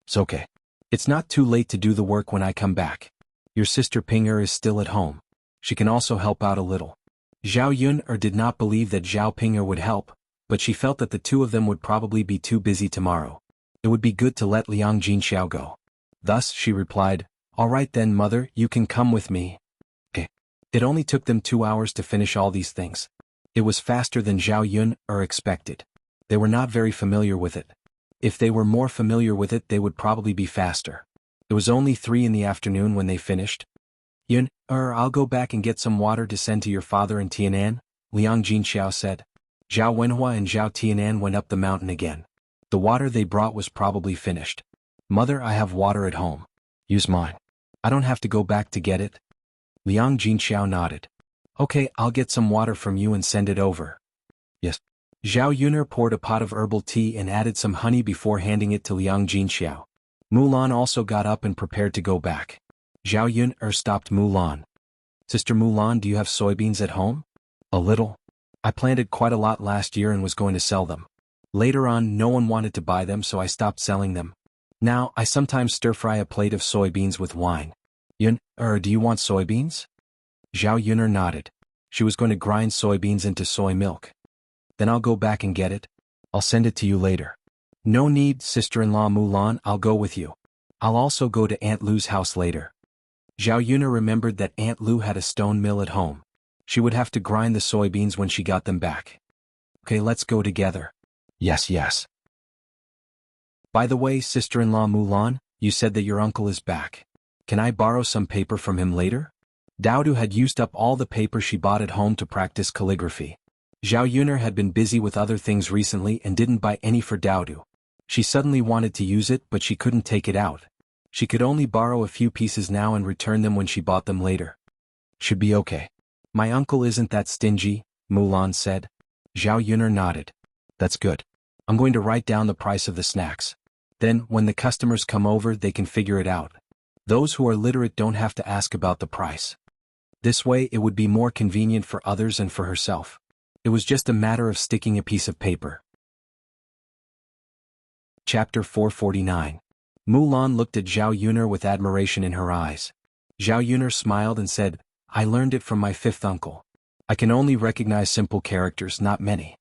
It's okay. It's not too late to do the work when I come back. Your sister Pinger is still at home. She can also help out a little. Zhao Yun did not believe that Zhao Pinger would help, but she felt that the two of them would probably be too busy tomorrow. It would be good to let Liang Jinxiao go. Thus she replied, all right then mother, you can come with me. It only took them 2 hours to finish all these things. It was faster than Zhao Yun expected. They were not very familiar with it. If they were more familiar with it, they would probably be faster. It was only 3 in the afternoon when they finished. Yun, I'll go back and get some water to send to your father in Tianan, Liang Jinxiao said. Zhao Wenhua and Zhao Tianan went up the mountain again. The water they brought was probably finished. Mother, I have water at home. Use mine. I don't have to go back to get it. Liang Jinxiao nodded. Okay, I'll get some water from you and send it over. Yes. Zhao Yun poured a pot of herbal tea and added some honey before handing it to Liang Jinxiao. Mulan also got up and prepared to go back. Zhao Yun stopped Mulan. Sister Mulan, do you have soybeans at home? A little. I planted quite a lot last year and was going to sell them. Later on, no one wanted to buy them, so I stopped selling them. Now, I sometimes stir-fry a plate of soybeans with wine. Yun, do you want soybeans? Zhao Yun nodded. She was going to grind soybeans into soy milk. Then I'll go back and get it. I'll send it to you later. No need, sister-in-law Mulan, I'll go with you. I'll also go to Aunt Lu's house later. Zhao Yun remembered that Aunt Lu had a stone mill at home. She would have to grind the soybeans when she got them back. Okay, let's go together. Yes. By the way, sister-in-law Mulan, you said that your uncle is back. Can I borrow some paper from him later? Daodu had used up all the paper she bought at home to practice calligraphy. Zhao Yun had been busy with other things recently and didn't buy any for Daodu. She suddenly wanted to use it, but she couldn't take it out. She could only borrow a few pieces now and return them when she bought them later. Should be okay. My uncle isn't that stingy, Mulan said. Zhao Yun nodded. That's good. I'm going to write down the price of the snacks. Then, when the customers come over, they can figure it out. Those who are literate don't have to ask about the price. This way, it would be more convenient for others and for herself. It was just a matter of sticking a piece of paper. Chapter 449. Mulan looked at Zhao Yun with admiration in her eyes. Zhao Yun smiled and said, I learned it from my 5th uncle. I can only recognize simple characters, not many.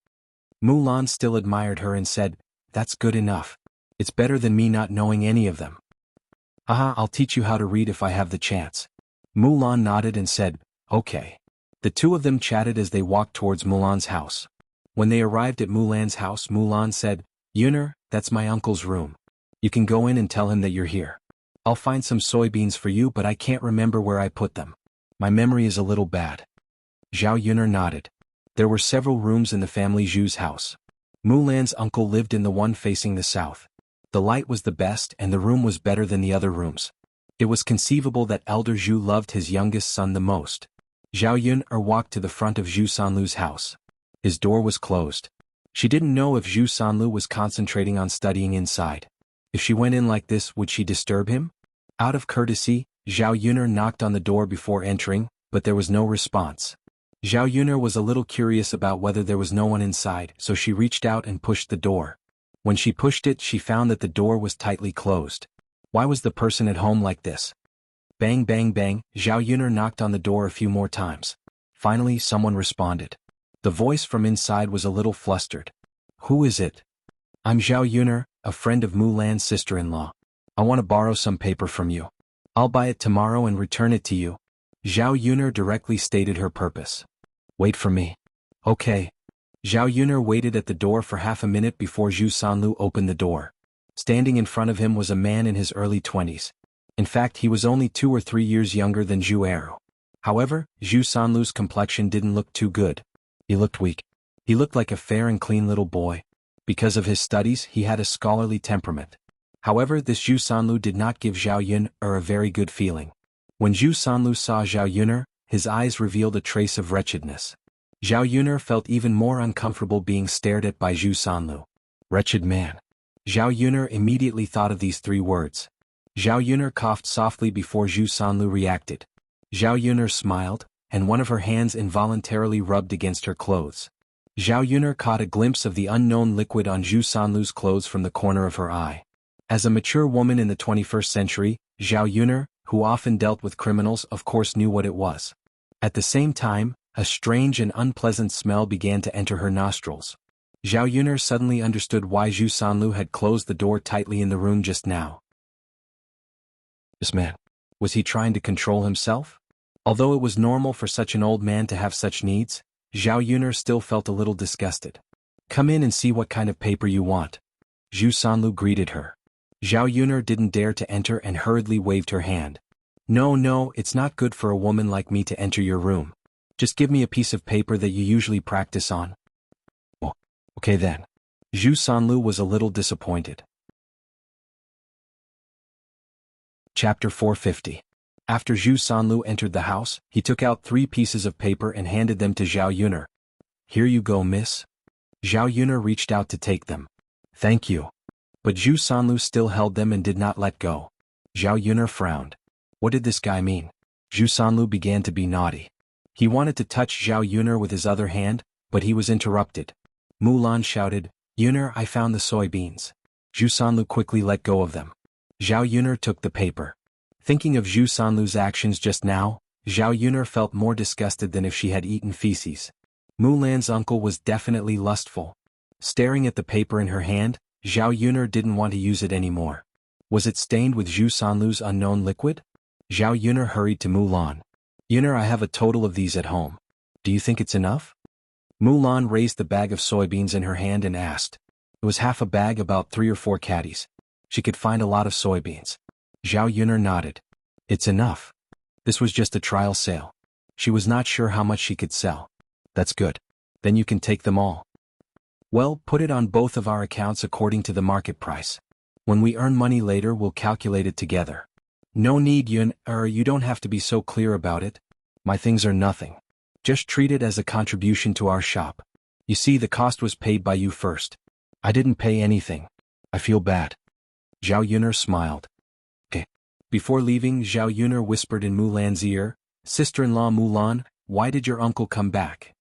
Mulan still admired her and said, that's good enough. It's better than me not knowing any of them. I'll teach you how to read if I have the chance. Mulan nodded and said, okay. The two of them chatted as they walked towards Mulan's house. When they arrived at Mulan's house, Mulan said, Yun, that's my uncle's room. You can go in and tell him that you're here. I'll find some soybeans for you, but I can't remember where I put them. My memory is a little bad. Zhao Yun nodded. There were several rooms in the family Zhu's house. Mulan's uncle lived in the one facing the south. The light was the best and the room was better than the other rooms. It was conceivable that Elder Zhu loved his youngest son the most. Zhao Yun walked to the front of Zhu Sanlu's house. His door was closed. She didn't know if Zhu Sanlu was concentrating on studying inside. If she went in like this, would she disturb him? Out of courtesy, Zhao Yun knocked on the door before entering, but there was no response. Zhao Yun was a little curious about whether there was no one inside, so she reached out and pushed the door. When she pushed it, she found that the door was tightly closed. Why was the person at home like this? Bang bang bang, Zhao Yuner knocked on the door a few more times. Finally, someone responded. The voice from inside was a little flustered. Who is it? I'm Zhao Yuner, a friend of Mulan's sister-in-law. I want to borrow some paper from you. I'll buy it tomorrow and return it to you. Zhao Yuner directly stated her purpose. Wait for me. Okay. Zhao Yuner waited at the door for half a minute before Zhu Sanlu opened the door. Standing in front of him was a man in his early 20s. In fact, he was only 2 or 3 years younger than Zhu Eru. However, Zhu Sanlu's complexion didn't look too good. He looked weak. He looked like a fair and clean little boy. Because of his studies, he had a scholarly temperament. However, this Zhu Sanlu did not give Zhao Yuner a very good feeling. When Zhu Sanlu saw Zhao Yuner, his eyes revealed a trace of wretchedness. Zhao Yuner felt even more uncomfortable being stared at by Zhu Sanlu. Wretched man. Zhao Yuner immediately thought of these 3 words. Zhao Yuner coughed softly before Zhu Sanlu reacted. Zhao Yuner smiled, and one of her hands involuntarily rubbed against her clothes. Zhao Yuner caught a glimpse of the unknown liquid on Zhu Sanlu's clothes from the corner of her eye. As a mature woman in the 21st century, Zhao Yuner, who often dealt with criminals, of course knew what it was. At the same time, a strange and unpleasant smell began to enter her nostrils. Zhao Yuner suddenly understood why Zhu Sanlu had closed the door tightly in the room just now. This man. Was he trying to control himself? Although it was normal for such an old man to have such needs, Zhao Yuner still felt a little disgusted. Come in and see what kind of paper you want. Zhu Sanlu greeted her. Zhao Yuner didn't dare to enter and hurriedly waved her hand. No, it's not good for a woman like me to enter your room. Just give me a piece of paper that you usually practice on. Oh, okay then. Zhu Sanlu was a little disappointed. Chapter 450. After Zhu Sanlu entered the house, he took out 3 pieces of paper and handed them to Zhao Yuner. Here you go, miss. Zhao Yuner reached out to take them. Thank you. But Zhu Sanlu still held them and did not let go. Zhao Yuner frowned. What did this guy mean? Zhu Sanlu began to be naughty. He wanted to touch Zhao Yuner with his other hand, but he was interrupted. Mulan shouted, Yuner, I found the soybeans. Zhu Sanlu quickly let go of them. Zhao Yuner took the paper. Thinking of Zhu Sanlu's actions just now, Zhao Yuner felt more disgusted than if she had eaten feces. Mulan's uncle was definitely lustful. Staring at the paper in her hand, Zhao Yuner didn't want to use it anymore. Was it stained with Zhu Sanlu's unknown liquid? Zhao Yuner hurried to Mulan. Yuner, I have a total of these at home. Do you think it's enough? Mulan raised the bag of soybeans in her hand and asked. It was half a bag, about 3 or 4 caddies. She could find a lot of soybeans. Zhao Yuner nodded. It's enough. This was just a trial sale. She was not sure how much she could sell. That's good. Then you can take them all. Well, put it on both of our accounts according to the market price. When we earn money later, we'll calculate it together. No need, Yuner, you don't have to be so clear about it. My things are nothing. Just treat it as a contribution to our shop. You see, the cost was paid by you first. I didn't pay anything. I feel bad. Zhao Yuner smiled. Okay. Before leaving, Zhao Yuner whispered in Mulan's ear, Sister-in-law Mulan, why did your uncle come back?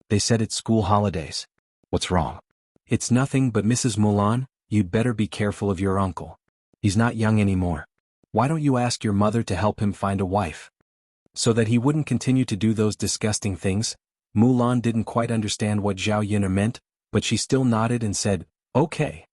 They said it's school holidays. What's wrong? It's nothing, but Mrs. Mulan, you'd better be careful of your uncle. He's not young anymore. Why don't you ask your mother to help him find a wife? So that he wouldn't continue to do those disgusting things. Mulan didn't quite understand what Zhao Yuner meant, but she still nodded and said, okay.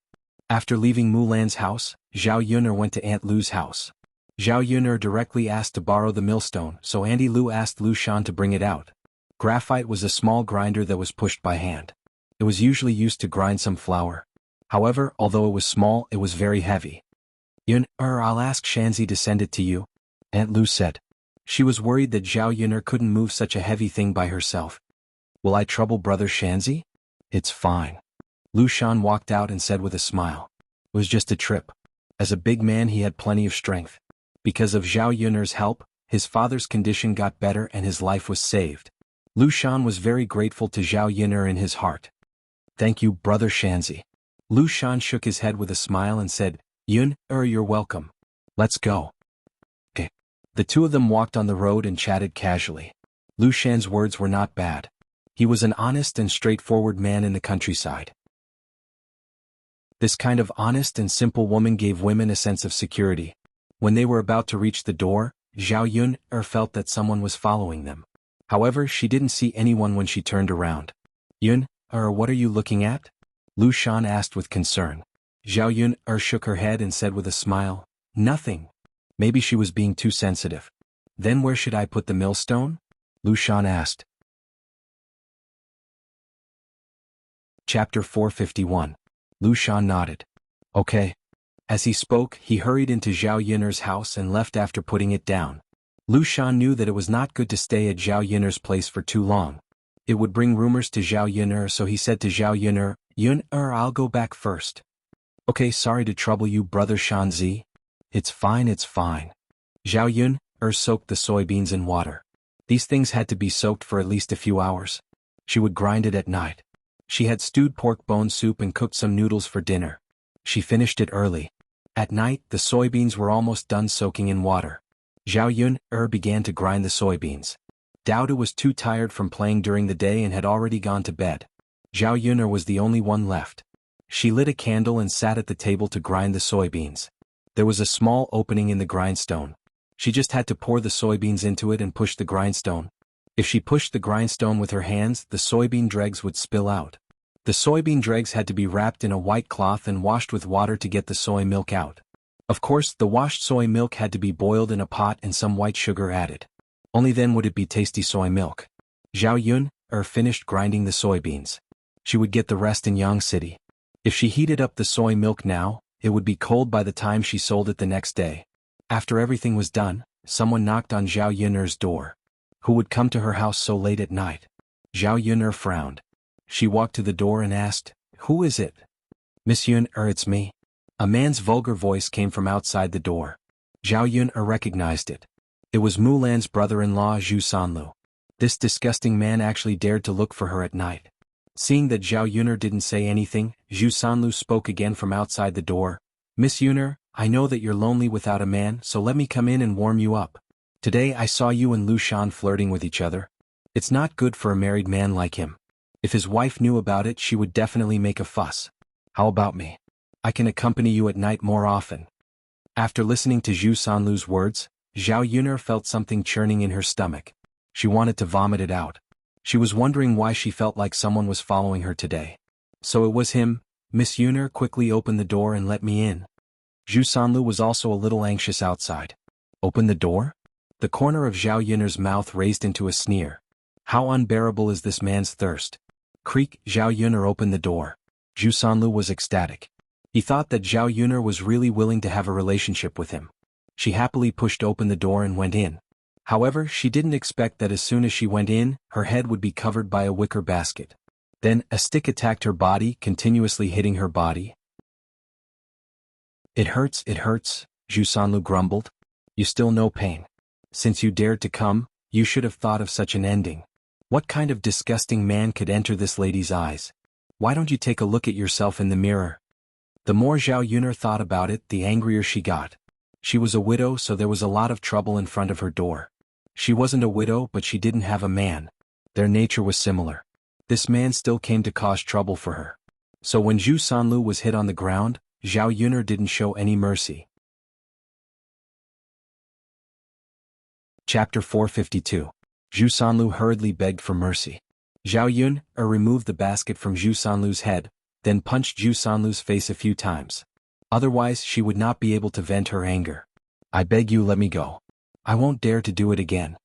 After leaving Mulan's house, Zhao Yuner went to Aunt Lu's house. Zhao Yuner directly asked to borrow the millstone, so Auntie Lu asked Lu Shan to bring it out. Graphite was a small grinder that was pushed by hand. It was usually used to grind some flour. However, although it was small, it was very heavy. Yuner, I'll ask Shanzi to send it to you, Aunt Lu said. She was worried that Zhao Yuner couldn't move such a heavy thing by herself. Will I trouble Brother Shanzi? It's fine. Lu Shan walked out and said with a smile. It was just a trip. As a big man, he had plenty of strength. Because of Zhao Yuner's help, his father's condition got better and his life was saved. Lu Shan was very grateful to Zhao Yuner in his heart. Thank you, Brother Shanzi. Lu Shan shook his head with a smile and said, Yuner, you're welcome. Let's go. Okay. The two of them walked on the road and chatted casually. Lu Shan's words were not bad. He was an honest and straightforward man in the countryside. This kind of honest and simple woman gave women a sense of security. When they were about to reach the door, Xiaoyun felt that someone was following them. However, she didn't see anyone when she turned around. Yun, what are you looking at? Lu Shan asked with concern. Xiaoyun shook her head and said with a smile, nothing. Maybe she was being too sensitive. Then where should I put the millstone? Lu Shan asked. Chapter 451. Lu Shan nodded. Okay. As he spoke, he hurried into Zhao Yun'er's house and left after putting it down. Lu Shan knew that it was not good to stay at Zhao Yun'er's place for too long. It would bring rumors to Zhao Yun'er, so he said to Zhao Yun'er, Yun'er, I'll go back first. Okay, sorry to trouble you, brother Shanzi. It's fine, it's fine. Zhao Yun'er soaked the soybeans in water. These things had to be soaked for at least a few hours. She would grind it at night. She had stewed pork bone soup and cooked some noodles for dinner. She finished it early. At night, the soybeans were almost done soaking in water. Zhao Yun'er began to grind the soybeans. Dao was too tired from playing during the day and had already gone to bed. Zhao Yun'er was the only one left. She lit a candle and sat at the table to grind the soybeans. There was a small opening in the grindstone. She just had to pour the soybeans into it and push the grindstone. If she pushed the grindstone with her hands, the soybean dregs would spill out. The soybean dregs had to be wrapped in a white cloth and washed with water to get the soy milk out. Of course, the washed soy milk had to be boiled in a pot and some white sugar added. Only then would it be tasty soy milk. Zhao Yun'er finished grinding the soybeans. She would get the rest in Yang City. If she heated up the soy milk now, it would be cold by the time she sold it the next day. After everything was done, someone knocked on Zhao Yun'er's door. Who would come to her house so late at night? Zhao Yun'er frowned. She walked to the door and asked, Who is it? Miss Yun'er, it's me. A man's vulgar voice came from outside the door. Zhao Yun'er recognized it. It was Mulan's brother-in-law Zhu Sanlu. This disgusting man actually dared to look for her at night. Seeing that Zhao Yun'er didn't say anything, Zhu Sanlu spoke again from outside the door. Miss Yun'er, I know that you're lonely without a man, so let me come in and warm you up. Today I saw you and Lu Shan flirting with each other. It's not good for a married man like him. If his wife knew about it, she would definitely make a fuss. How about me? I can accompany you at night more often. After listening to Zhu Sanlu's words, Zhao Yun'er felt something churning in her stomach. She wanted to vomit it out. She was wondering why she felt like someone was following her today. So it was him. Miss Yun'er, quickly open the door and let me in. Zhu Sanlu was also a little anxious outside. Open the door? The corner of Zhao Yun'er's mouth raised into a sneer. How unbearable is this man's thirst? Creak, Zhao Yun'er opened the door. Zhu Sanlu was ecstatic. He thought that Zhao Yun'er was really willing to have a relationship with him. She happily pushed open the door and went in. However, she didn't expect that as soon as she went in, her head would be covered by a wicker basket. Then, a stick attacked her body, continuously hitting her body. It hurts, Zhu Sanlu grumbled. You still know pain. Since you dared to come, you should have thought of such an ending. What kind of disgusting man could enter this lady's eyes? Why don't you take a look at yourself in the mirror? The more Zhao Yun'er thought about it, the angrier she got. She was a widow, so there was a lot of trouble in front of her door. She wasn't a widow, but she didn't have a man. Their nature was similar. This man still came to cause trouble for her. So when Zhu Sanlu was hit on the ground, Zhao Yun'er didn't show any mercy. Chapter 452. Zhu Sanlu hurriedly begged for mercy. Zhao Yun'er removed the basket from Zhu Sanlu's head, then punched Zhu Sanlu's face a few times. Otherwise, she would not be able to vent her anger. I beg you, let me go. I won't dare to do it again.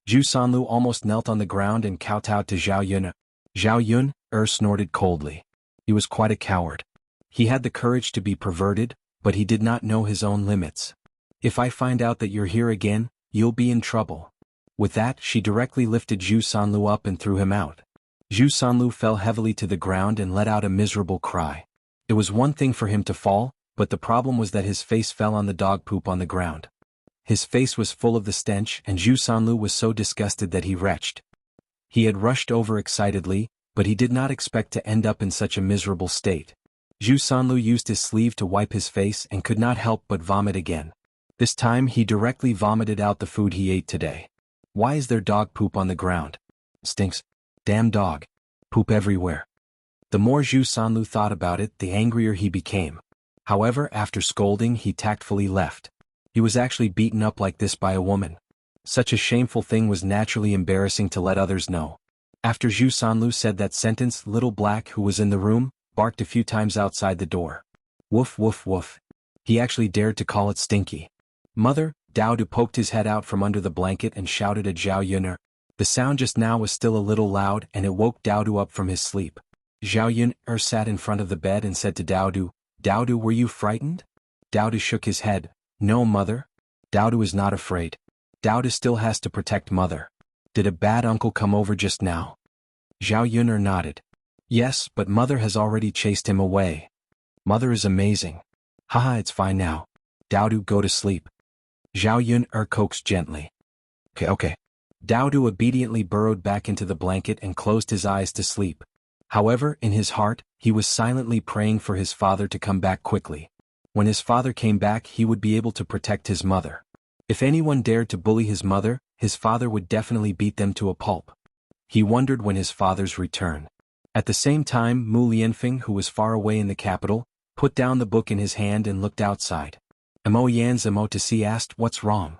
Zhu Sanlu almost knelt on the ground and kowtowed to Zhao Yun'er. Zhao Yun'er snorted coldly. He was quite a coward. He had the courage to be perverted, but he did not know his own limits. If I find out that you're here again, you'll be in trouble. With that, she directly lifted Zhu Sanlu up and threw him out. Zhu Sanlu fell heavily to the ground and let out a miserable cry. It was one thing for him to fall, but the problem was that his face fell on the dog poop on the ground. His face was full of the stench, and Zhu Sanlu was so disgusted that he retched. He had rushed over excitedly, but he did not expect to end up in such a miserable state. Zhu Sanlu used his sleeve to wipe his face and could not help but vomit again. This time he directly vomited out the food he ate today. Why is there dog poop on the ground? Stinks. Damn dog. Poop everywhere. The more Zhu Sanlu thought about it, the angrier he became. However, after scolding, he tactfully left. He was actually beaten up like this by a woman. Such a shameful thing was naturally embarrassing to let others know. After Zhu Sanlu said that sentence, Little Black, who was in the room, barked a few times outside the door. Woof woof woof. He actually dared to call it stinky. Mother, Daodu poked his head out from under the blanket and shouted at Zhao Yun. The sound just now was still a little loud and it woke Daodu up from his sleep. Zhao Yun sat in front of the bed and said to Daodu, Daodu, were you frightened? Daodu shook his head. No, mother. Daodu is not afraid. Daodu still has to protect mother. Did a bad uncle come over just now? Zhao Yun nodded. Yes, but mother has already chased him away. Mother is amazing. Haha, it's fine now. Daodu, go to sleep. Zhao Yun coaxed gently. Okay. Daodu obediently burrowed back into the blanket and closed his eyes to sleep. However, in his heart, he was silently praying for his father to come back quickly. When his father came back, he would be able to protect his mother. If anyone dared to bully his mother, his father would definitely beat them to a pulp. He wondered when his father's return. At the same time, Mu Lianfeng, who was far away in the capital, put down the book in his hand and looked outside. Mo Yan's Mo-to-see asked, what's wrong?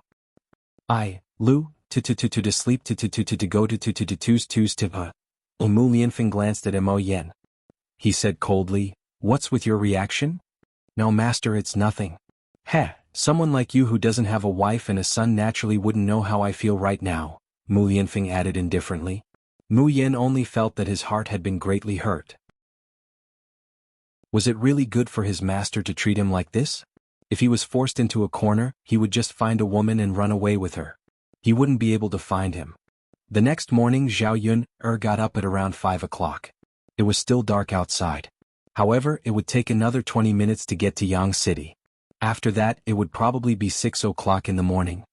Lu, to sleep to go to. Mu Lianfeng glanced at Mo Yan. He said coldly, what's with your reaction? No, master, it's nothing. Heh, someone like you who doesn't have a wife and a son naturally wouldn't know how I feel right now, Mu Lianfeng added indifferently. Mu Yan only felt that his heart had been greatly hurt. Was it really good for his master to treat him like this? If he was forced into a corner, he would just find a woman and run away with her. He wouldn't be able to find him. The next morning, Zhao Yun got up at around 5 o'clock. It was still dark outside. However, it would take another 20 minutes to get to Yang City. After that, it would probably be 6 o'clock in the morning.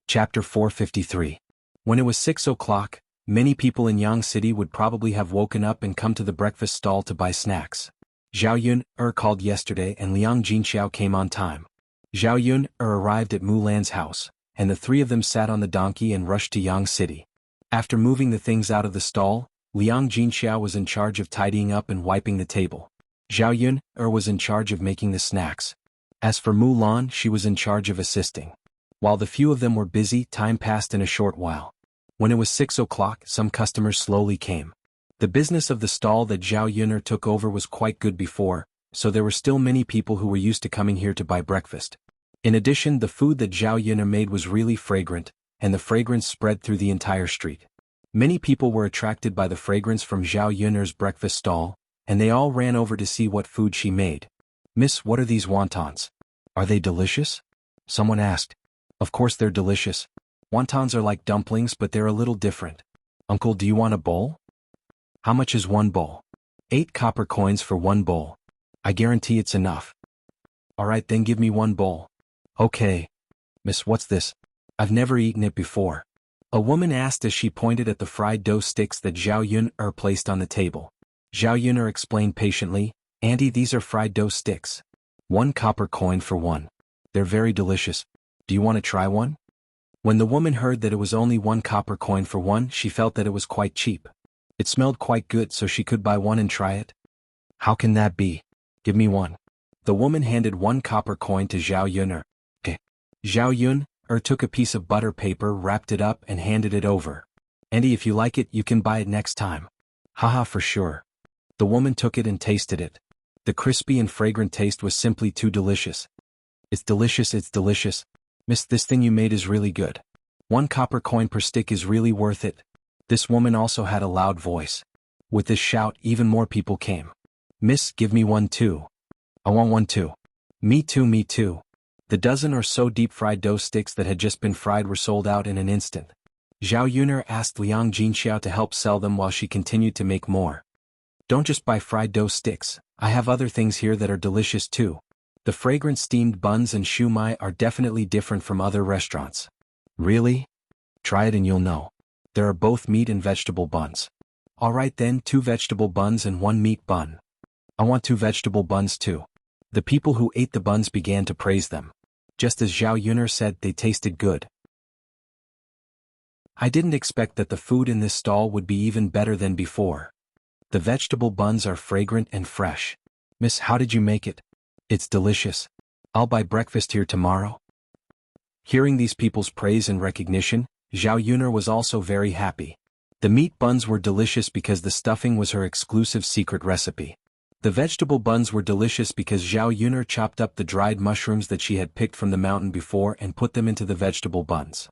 Chapter 453. When it was 6 o'clock, many people in Yang City would probably have woken up and come to the breakfast stall to buy snacks. Zhao Yun called yesterday and Liang Jinxiao came on time. Zhao Yun arrived at Mulan's house, and the three of them sat on the donkey and rushed to Yang City. After moving the things out of the stall, Liang Jinxiao was in charge of tidying up and wiping the table. Zhao Yun was in charge of making the snacks. As for Mulan, she was in charge of assisting. While the few of them were busy, time passed in a short while. When it was 6 o'clock, some customers slowly came. The business of the stall that Zhao Yun took over was quite good before, so there were still many people who were used to coming here to buy breakfast. In addition, the food that Zhao Yun made was really fragrant, and the fragrance spread through the entire street. Many people were attracted by the fragrance from Zhao Yun's breakfast stall, and they all ran over to see what food she made. Miss, what are these wontons? Are they delicious? Someone asked. Of course they're delicious. Wontons are like dumplings, but they're a little different. Uncle, do you want a bowl? How much is one bowl? 8 copper coins for one bowl. I guarantee it's enough. Alright, then give me one bowl. Okay. Miss, what's this? I've never eaten it before. A woman asked as she pointed at the fried dough sticks that Zhao Yun placed on the table. Zhao Yun explained patiently, Auntie, these are fried dough sticks. 1 copper coin for one. They're very delicious. Do you want to try one? When the woman heard that it was only 1 copper coin for one, she felt that it was quite cheap. It smelled quite good, so she could buy one and try it. How can that be? Give me one. The woman handed 1 copper coin to Zhao Yun. Zhao Yun took a piece of butter paper, wrapped it up and handed it over. Auntie, if you like it, you can buy it next time. Haha, for sure. The woman took it and tasted it. The crispy and fragrant taste was simply too delicious. It's delicious. Miss, this thing you made is really good. 1 copper coin per stick is really worth it. This woman also had a loud voice. With this shout, even more people came. Miss, give me one too. I want one too. Me too. The dozen or so deep-fried dough sticks that had just been fried were sold out in an instant. Zhao Yun asked Liang Jinxiao to help sell them while she continued to make more. Don't just buy fried dough sticks. I have other things here that are delicious too. The fragrant steamed buns and shumai are definitely different from other restaurants. Really? Try it and you'll know. There are both meat and vegetable buns. Alright then, 2 vegetable buns and 1 meat bun. I want 2 vegetable buns too. The people who ate the buns began to praise them. Just as Zhao Yun said, they tasted good. I didn't expect that the food in this stall would be even better than before. The vegetable buns are fragrant and fresh. Miss, how did you make it? It's delicious. I'll buy breakfast here tomorrow. Hearing these people's praise and recognition, Xiaoyuner was also very happy. The meat buns were delicious because the stuffing was her exclusive secret recipe. The vegetable buns were delicious because Xiaoyuner chopped up the dried mushrooms that she had picked from the mountain before and put them into the vegetable buns.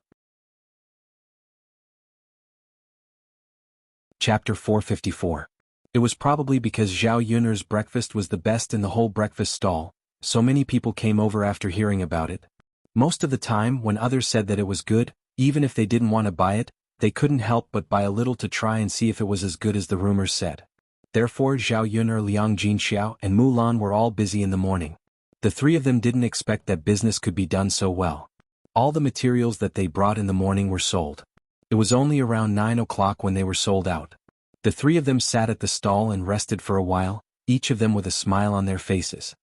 Chapter 454. It was probably because Xiaoyuner's breakfast was the best in the whole breakfast stall, so many people came over after hearing about it. Most of the time, when others said that it was good, even if they didn't want to buy it, they couldn't help but buy a little to try and see if it was as good as the rumors said. Therefore Xiaoyuner, Liang Jinxiao, and Mulan were all busy in the morning. The three of them didn't expect that business could be done so well. All the materials that they brought in the morning were sold. It was only around 9 o'clock when they were sold out. The three of them sat at the stall and rested for a while, each of them with a smile on their faces.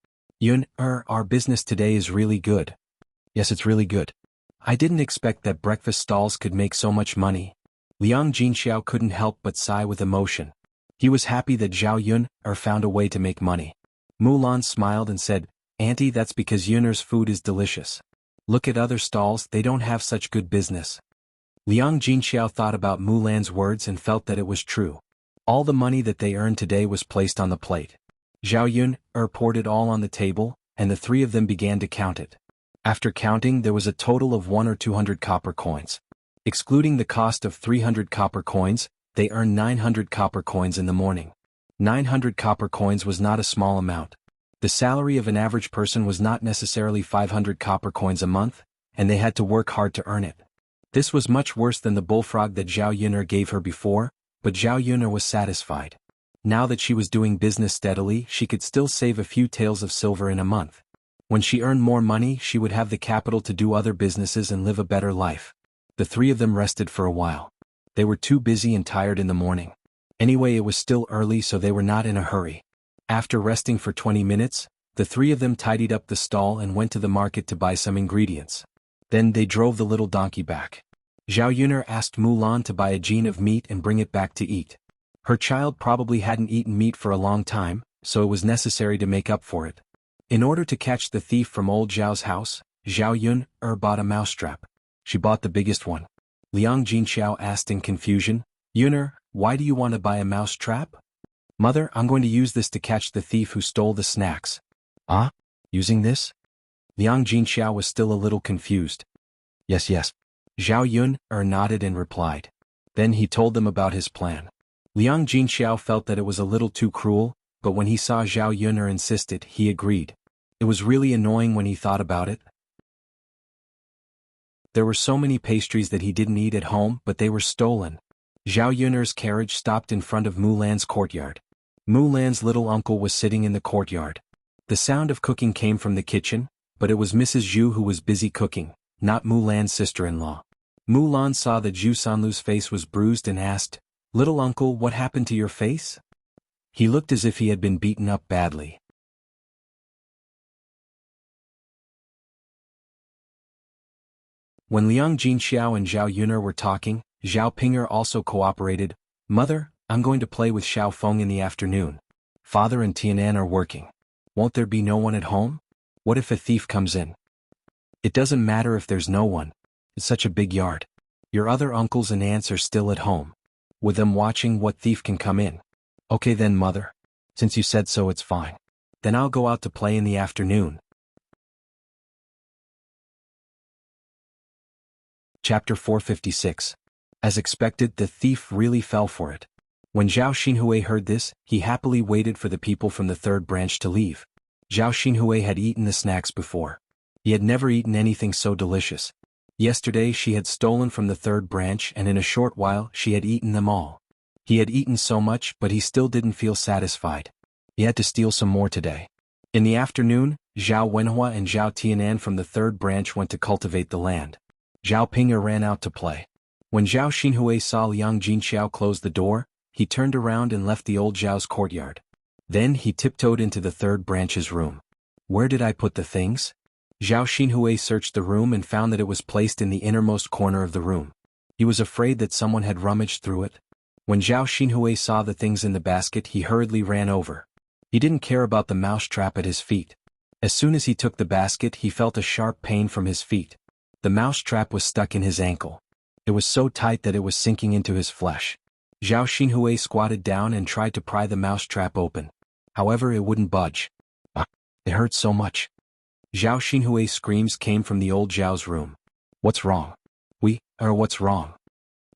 Our business today is really good. Yes, it's really good. I didn't expect that breakfast stalls could make so much money. Liang Jinxiao couldn't help but sigh with emotion. He was happy that Xiaoyuner found a way to make money. Mulan smiled and said, Auntie, that's because Yuner's food is delicious. Look at other stalls, they don't have such good business. Liang Jinxiao thought about Mulan's words and felt that it was true. All the money that they earned today was placed on the plate. Xiaoyuner poured it all on the table, and the three of them began to count it. After counting, there was a total of 100 or 200 copper coins. Excluding the cost of 300 copper coins, they earned 900 copper coins in the morning. 900 copper coins was not a small amount. The salary of an average person was not necessarily 500 copper coins a month, and they had to work hard to earn it. This was much worse than the bullfrog that Xiaoyuner gave her before, but Xiaoyuner was satisfied. Now that she was doing business steadily, she could still save a few taels of silver in a month. When she earned more money, she would have the capital to do other businesses and live a better life. The three of them rested for a while. They were too busy and tired in the morning. Anyway, it was still early, so they were not in a hurry. After resting for 20 minutes, the three of them tidied up the stall and went to the market to buy some ingredients. Then they drove the little donkey back. Xiaoyuner asked Mulan to buy a jin of meat and bring it back to eat. Her child probably hadn't eaten meat for a long time, so it was necessary to make up for it. In order to catch the thief from old Zhao's house, Xiaoyuner bought a mousetrap. She bought the biggest one. Liang Jinxiao asked in confusion, Yuner, why do you want to buy a mousetrap? Mother, I'm going to use this to catch the thief who stole the snacks. Ah? Using this? Liang Jinxiao was still a little confused. Yes. Xiaoyuner nodded and replied. Then he told them about his plan. Liang Jinxiao felt that it was a little too cruel, but when he saw Xiaoyuner insisted, he agreed. It was really annoying when he thought about it. There were so many pastries that he didn't eat at home, but they were stolen. Xiaoyuner's carriage stopped in front of Mulan's courtyard. Mulan's little uncle was sitting in the courtyard. The sound of cooking came from the kitchen, but it was Mrs. Zhu who was busy cooking, not Mulan's sister-in-law. Mulan saw that Zhu Sanlu's face was bruised and asked, Little uncle, what happened to your face? He looked as if he had been beaten up badly. When Liang Jinxiao and Xiaoyuner were talking, Zhao Ping'er also cooperated. Mother, I'm going to play with Xiao Feng in the afternoon. Father and Tianan are working. Won't there be no one at home? What if a thief comes in? It doesn't matter if there's no one. It's such a big yard. Your other uncles and aunts are still at home. With them watching, what thief can come in? Okay then, Mother. Since you said so, it's fine. Then I'll go out to play in the afternoon. Chapter 456. As expected, the thief really fell for it. When Zhao Xinhui heard this, he happily waited for the people from the third branch to leave. Zhao Xinhui had eaten the snacks before. He had never eaten anything so delicious. Yesterday she had stolen from the third branch, and in a short while she had eaten them all. He had eaten so much, but he still didn't feel satisfied. He had to steal some more today. In the afternoon, Zhao Wenhua and Zhao Tianan from the third branch went to cultivate the land. Zhao Ping'er ran out to play. When Zhao Xinhui saw Liang Jinxiao close the door, he turned around and left the old Zhao's courtyard. Then he tiptoed into the third branch's room. Where did I put the things? Zhao Xinhui searched the room and found that it was placed in the innermost corner of the room. He was afraid that someone had rummaged through it. When Zhao Xinhui saw the things in the basket, he hurriedly ran over. He didn't care about the mousetrap at his feet. As soon as he took the basket, he felt a sharp pain from his feet. The mousetrap was stuck in his ankle. It was so tight that it was sinking into his flesh. Zhao Xinhui squatted down and tried to pry the mousetrap open. However, it wouldn't budge. It hurt so much. Zhao Xinhui's screams came from the old Zhao's room. What's wrong? What's wrong?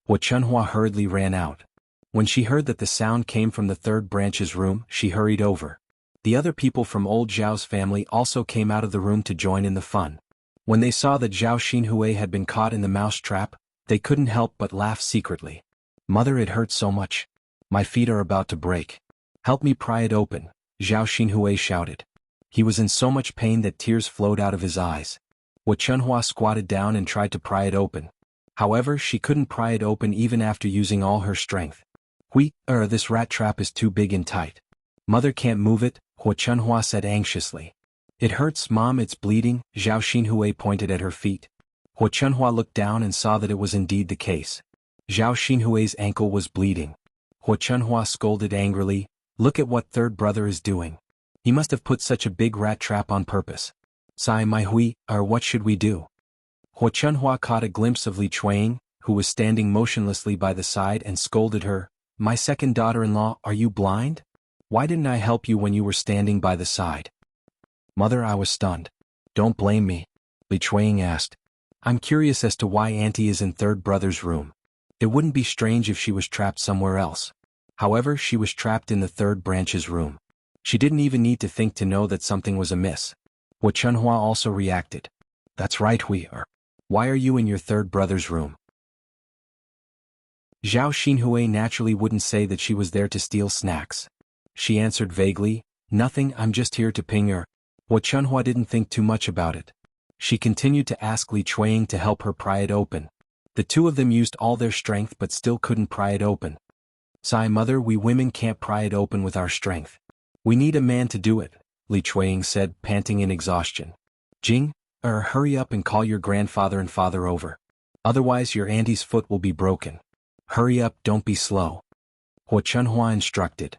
Xuanhuan hurriedly ran out. When she heard that the sound came from the third branch's room, she hurried over. The other people from old Zhao's family also came out of the room to join in the fun. When they saw that Zhao Xinhui had been caught in the mousetrap, they couldn't help but laugh secretly. Mother, it hurts so much. My feet are about to break. Help me pry it open, Zhao Xinhui shouted. He was in so much pain that tears flowed out of his eyes. Xuanhuan squatted down and tried to pry it open. However, she couldn't pry it open even after using all her strength. This rat trap is too big and tight. Mother can't move it, Xuanhuan said anxiously. It hurts, Mom, it's bleeding, Zhao Xinhui pointed at her feet. Xuanhuan looked down and saw that it was indeed the case. Zhao Xinhui's ankle was bleeding. Xuanhuan scolded angrily, look at what third brother is doing. He must have put such a big rat trap on purpose. Sai mai hui, what should we do? Xuanhuan caught a glimpse of Li Chuang, who was standing motionlessly by the side, and scolded her, my second daughter-in-law, are you blind? Why didn't I help you when you were standing by the side? Mother, I was stunned. Don't blame me, Li Chuang asked. I'm curious as to why Auntie is in third brother's room. It wouldn't be strange if she was trapped somewhere else. However, she was trapped in the third branch's room. She didn't even need to think to know that something was amiss. Xuanhuan also reacted. That's right, we are. Why are you in your third brother's room? Zhao Xinhui naturally wouldn't say that she was there to steal snacks. She answered vaguely, nothing, I'm just here to ping her. Xuanhuan didn't think too much about it. She continued to ask Li Chuang to help her pry it open. The two of them used all their strength but still couldn't pry it open. Sai, Mother, we women can't pry it open with our strength. We need a man to do it, Li Chuang said, panting in exhaustion. Hurry up and call your grandfather and father over. Otherwise your auntie's foot will be broken. Hurry up, don't be slow. Xuanhuan instructed.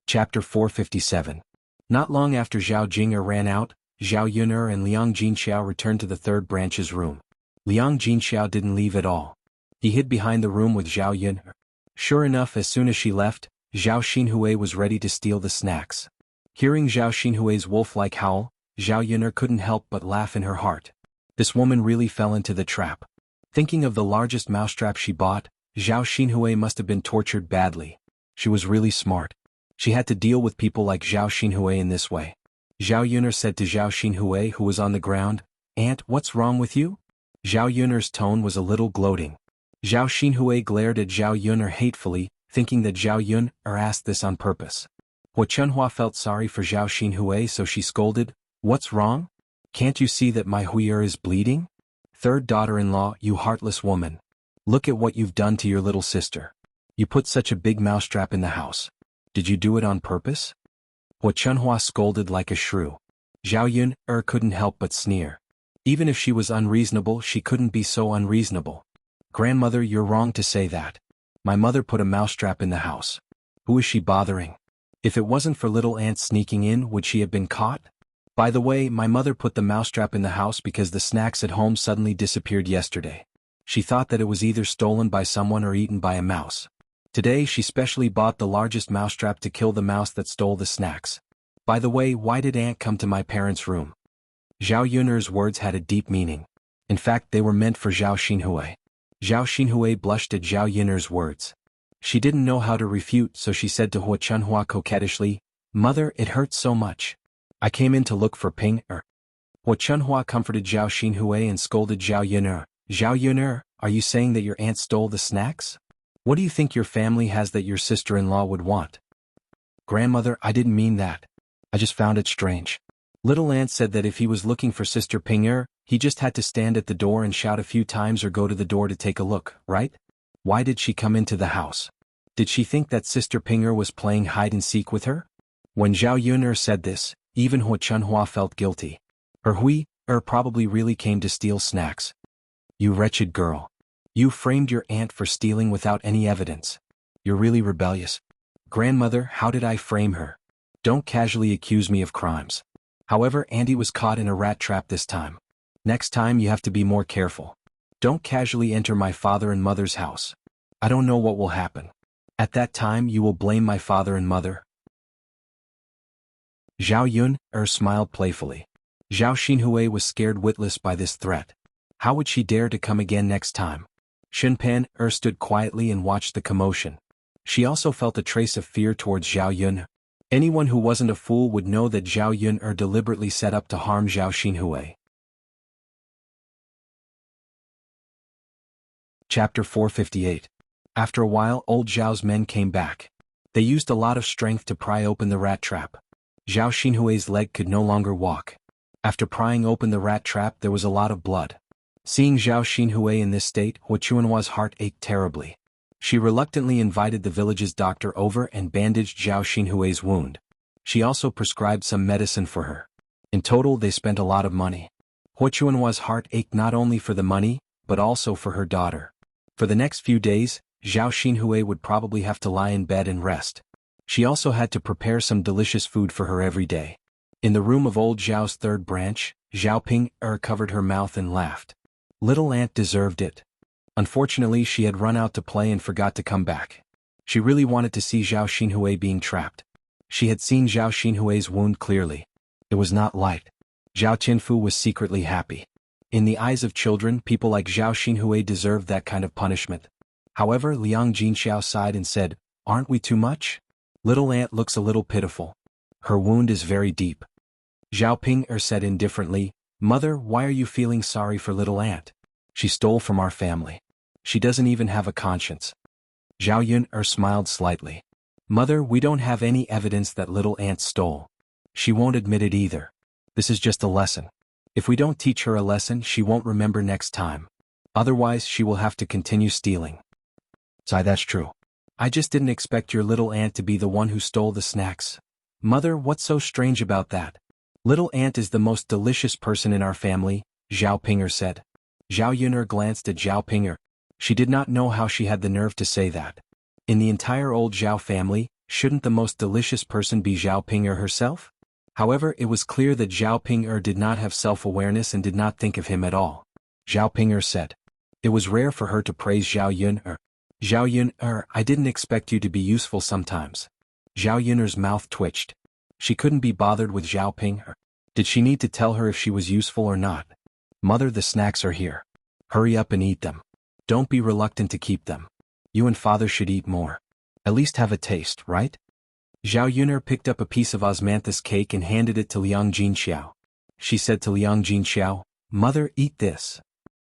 Chapter 457. Not long after Zhao Jing'er ran out, Zhao Yun'er and Liang Jinxiao returned to the third branch's room. Liang Jinxiao didn't leave at all. He hid behind the room with Zhao Yun'er. Sure enough, as soon as she left, Zhao Xinhui was ready to steal the snacks. Hearing Zhao Xinhui's wolf-like howl, Zhao Yun'er couldn't help but laugh in her heart. This woman really fell into the trap. Thinking of the largest mousetrap she bought, Zhao Xinhui must have been tortured badly. She was really smart. She had to deal with people like Zhao Xinhui in this way. Zhao Yun'er said to Zhao Xinhui, who was on the ground, Aunt, what's wrong with you? Zhao Yun'er's tone was a little gloating. Zhao Xinhui glared at Zhao Yun'er hatefully, thinking that Zhao Yun'er asked this on purpose. Xuanhuan felt sorry for Zhao Xinhui, so she scolded, What's wrong? Can't you see that my Hui'er is bleeding? Third daughter-in-law, you heartless woman. Look at what you've done to your little sister. You put such a big mousetrap in the house. Did you do it on purpose? Xuanhuan scolded like a shrew. Zhao Yun'er couldn't help but sneer. Even if she was unreasonable, she couldn't be so unreasonable. Grandmother, you're wrong to say that. My mother put a mousetrap in the house. Who is she bothering? If it wasn't for little Aunt sneaking in, would she have been caught? By the way, my mother put the mousetrap in the house because the snacks at home suddenly disappeared yesterday. She thought that it was either stolen by someone or eaten by a mouse. Today she specially bought the largest mousetrap to kill the mouse that stole the snacks. By the way, why did Aunt come to my parents' room? Zhao Yun'er's words had a deep meaning. In fact, they were meant for Zhao Xinhui. Zhao Xinhui blushed at Zhao Yun'er's words. She didn't know how to refute, so she said to Xuanhuan coquettishly, Mother, it hurts so much. I came in to look for ping-er. Xuanhuan comforted Zhao Xinhui and scolded Zhao Yun'er. Zhao Yun'er, are you saying that your aunt stole the snacks? What do you think your family has that your sister-in-law would want? Grandmother, I didn't mean that. I just found it strange. Little Aunt said that if he was looking for Sister Ping-er, he just had to stand at the door and shout a few times or go to the door to take a look, right? Why did she come into the house? Did she think that Sister Ping-er was playing hide-and-seek with her? When Zhao Yun'er said this, even Xuanhuan felt guilty. Her probably really came to steal snacks. You wretched girl. You framed your aunt for stealing without any evidence. You're really rebellious. Grandmother, how did I frame her? Don't casually accuse me of crimes. However, Andy was caught in a rat trap this time. Next time you have to be more careful. Don't casually enter my father and mother's house. I don't know what will happen. At that time you will blame my father and mother. Xiaoyun smiled playfully. Zhao Xinhui was scared witless by this threat. How would she dare to come again next time? Xunpan stood quietly and watched the commotion. She also felt a trace of fear towards Zhao Yun. Anyone who wasn't a fool would know that Zhao Yun deliberately set up to harm Zhao Xinhui. Chapter 458. After a while, old Zhao's men came back. They used a lot of strength to pry open the rat trap. Zhao Xinhui's leg could no longer walk. After prying open the rat trap, there was a lot of blood. Seeing Zhao Xinhui in this state, Xuanhuan's heart ached terribly. She reluctantly invited the village's doctor over and bandaged Zhao Xinhui's wound. She also prescribed some medicine for her. In total, they spent a lot of money. Xuanhuan's heart ached not only for the money, but also for her daughter. For the next few days, Zhao Xinhui would probably have to lie in bed and rest. She also had to prepare some delicious food for her every day. In the room of old Zhao's third branch, Zhao Ping covered her mouth and laughed. Little aunt deserved it. Unfortunately, she had run out to play and forgot to come back. She really wanted to see Zhao Xinhui being trapped. She had seen Zhao Xinhui's wound clearly. It was not light. Zhao Tianfu was secretly happy. In the eyes of children, people like Zhao Xinhui deserved that kind of punishment. However, Liang Jinxiao sighed and said, "Aren't we too much? Little aunt looks a little pitiful. Her wound is very deep." Zhao Ping said indifferently, "Mother, why are you feeling sorry for little aunt? She stole from our family. She doesn't even have a conscience." Zhao Yun smiled slightly. "Mother, we don't have any evidence that little aunt stole. She won't admit it either. This is just a lesson. If we don't teach her a lesson, she won't remember next time. Otherwise, she will have to continue stealing." "Sigh, that's true. I just didn't expect your little aunt to be the one who stole the snacks." "Mother, what's so strange about that? Little aunt is the most delicious person in our family," Zhao Pinger said. Zhao Yun'er glanced at Zhao Pinger. She did not know how she had the nerve to say that. In the entire old Zhao family, shouldn't the most delicious person be Zhao Pinger herself? However, it was clear that Zhao Pinger did not have self-awareness and did not think of him at all. Zhao Pinger said. It was rare for her to praise Zhao Yun'er. "Zhao Yun'er, I didn't expect you to be useful sometimes." Zhao Yun'er's mouth twitched. She couldn't be bothered with Zhao Pinger. Did she need to tell her if she was useful or not? "Mother, the snacks are here. Hurry up and eat them. Don't be reluctant to keep them. You and father should eat more. At least have a taste, right?" Zhao Yun'er picked up a piece of osmanthus cake and handed it to Liang Jinxiao. She said to Liang Jinxiao, "Mother, eat this."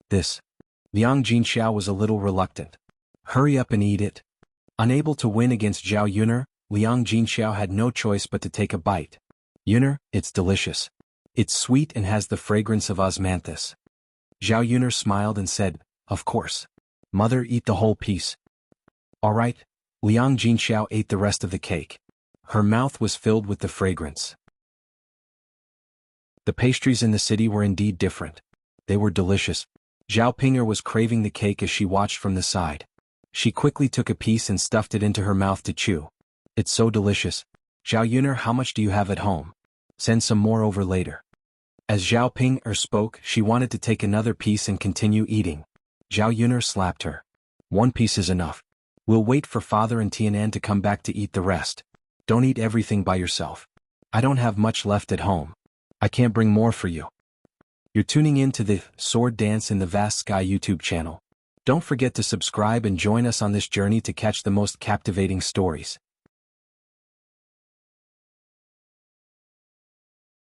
"This." Liang Jinxiao was a little reluctant. "Hurry up and eat it." Unable to win against Zhao Yun'er, Liang Jinxiao had no choice but to take a bite. "Yun'er, it's delicious. It's sweet and has the fragrance of osmanthus." Zhao Yun'er smiled and said, "Of course. Mother, eat the whole piece." "All right." Liang Jinxiao ate the rest of the cake. Her mouth was filled with the fragrance. The pastries in the city were indeed different. They were delicious. Zhao Pinger was craving the cake as she watched from the side. She quickly took a piece and stuffed it into her mouth to chew. "It's so delicious. Zhao Yun'er, how much do you have at home? Send some more over later." As Zhao Pinger spoke, she wanted to take another piece and continue eating. Zhao Yun'er slapped her. "One piece is enough. We'll wait for father and Tianan to come back to eat the rest. Don't eat everything by yourself. I don't have much left at home. I can't bring more for you." You're tuning in to the Sword Dance in the Vast Sky YouTube channel. Don't forget to subscribe and join us on this journey to catch the most captivating stories.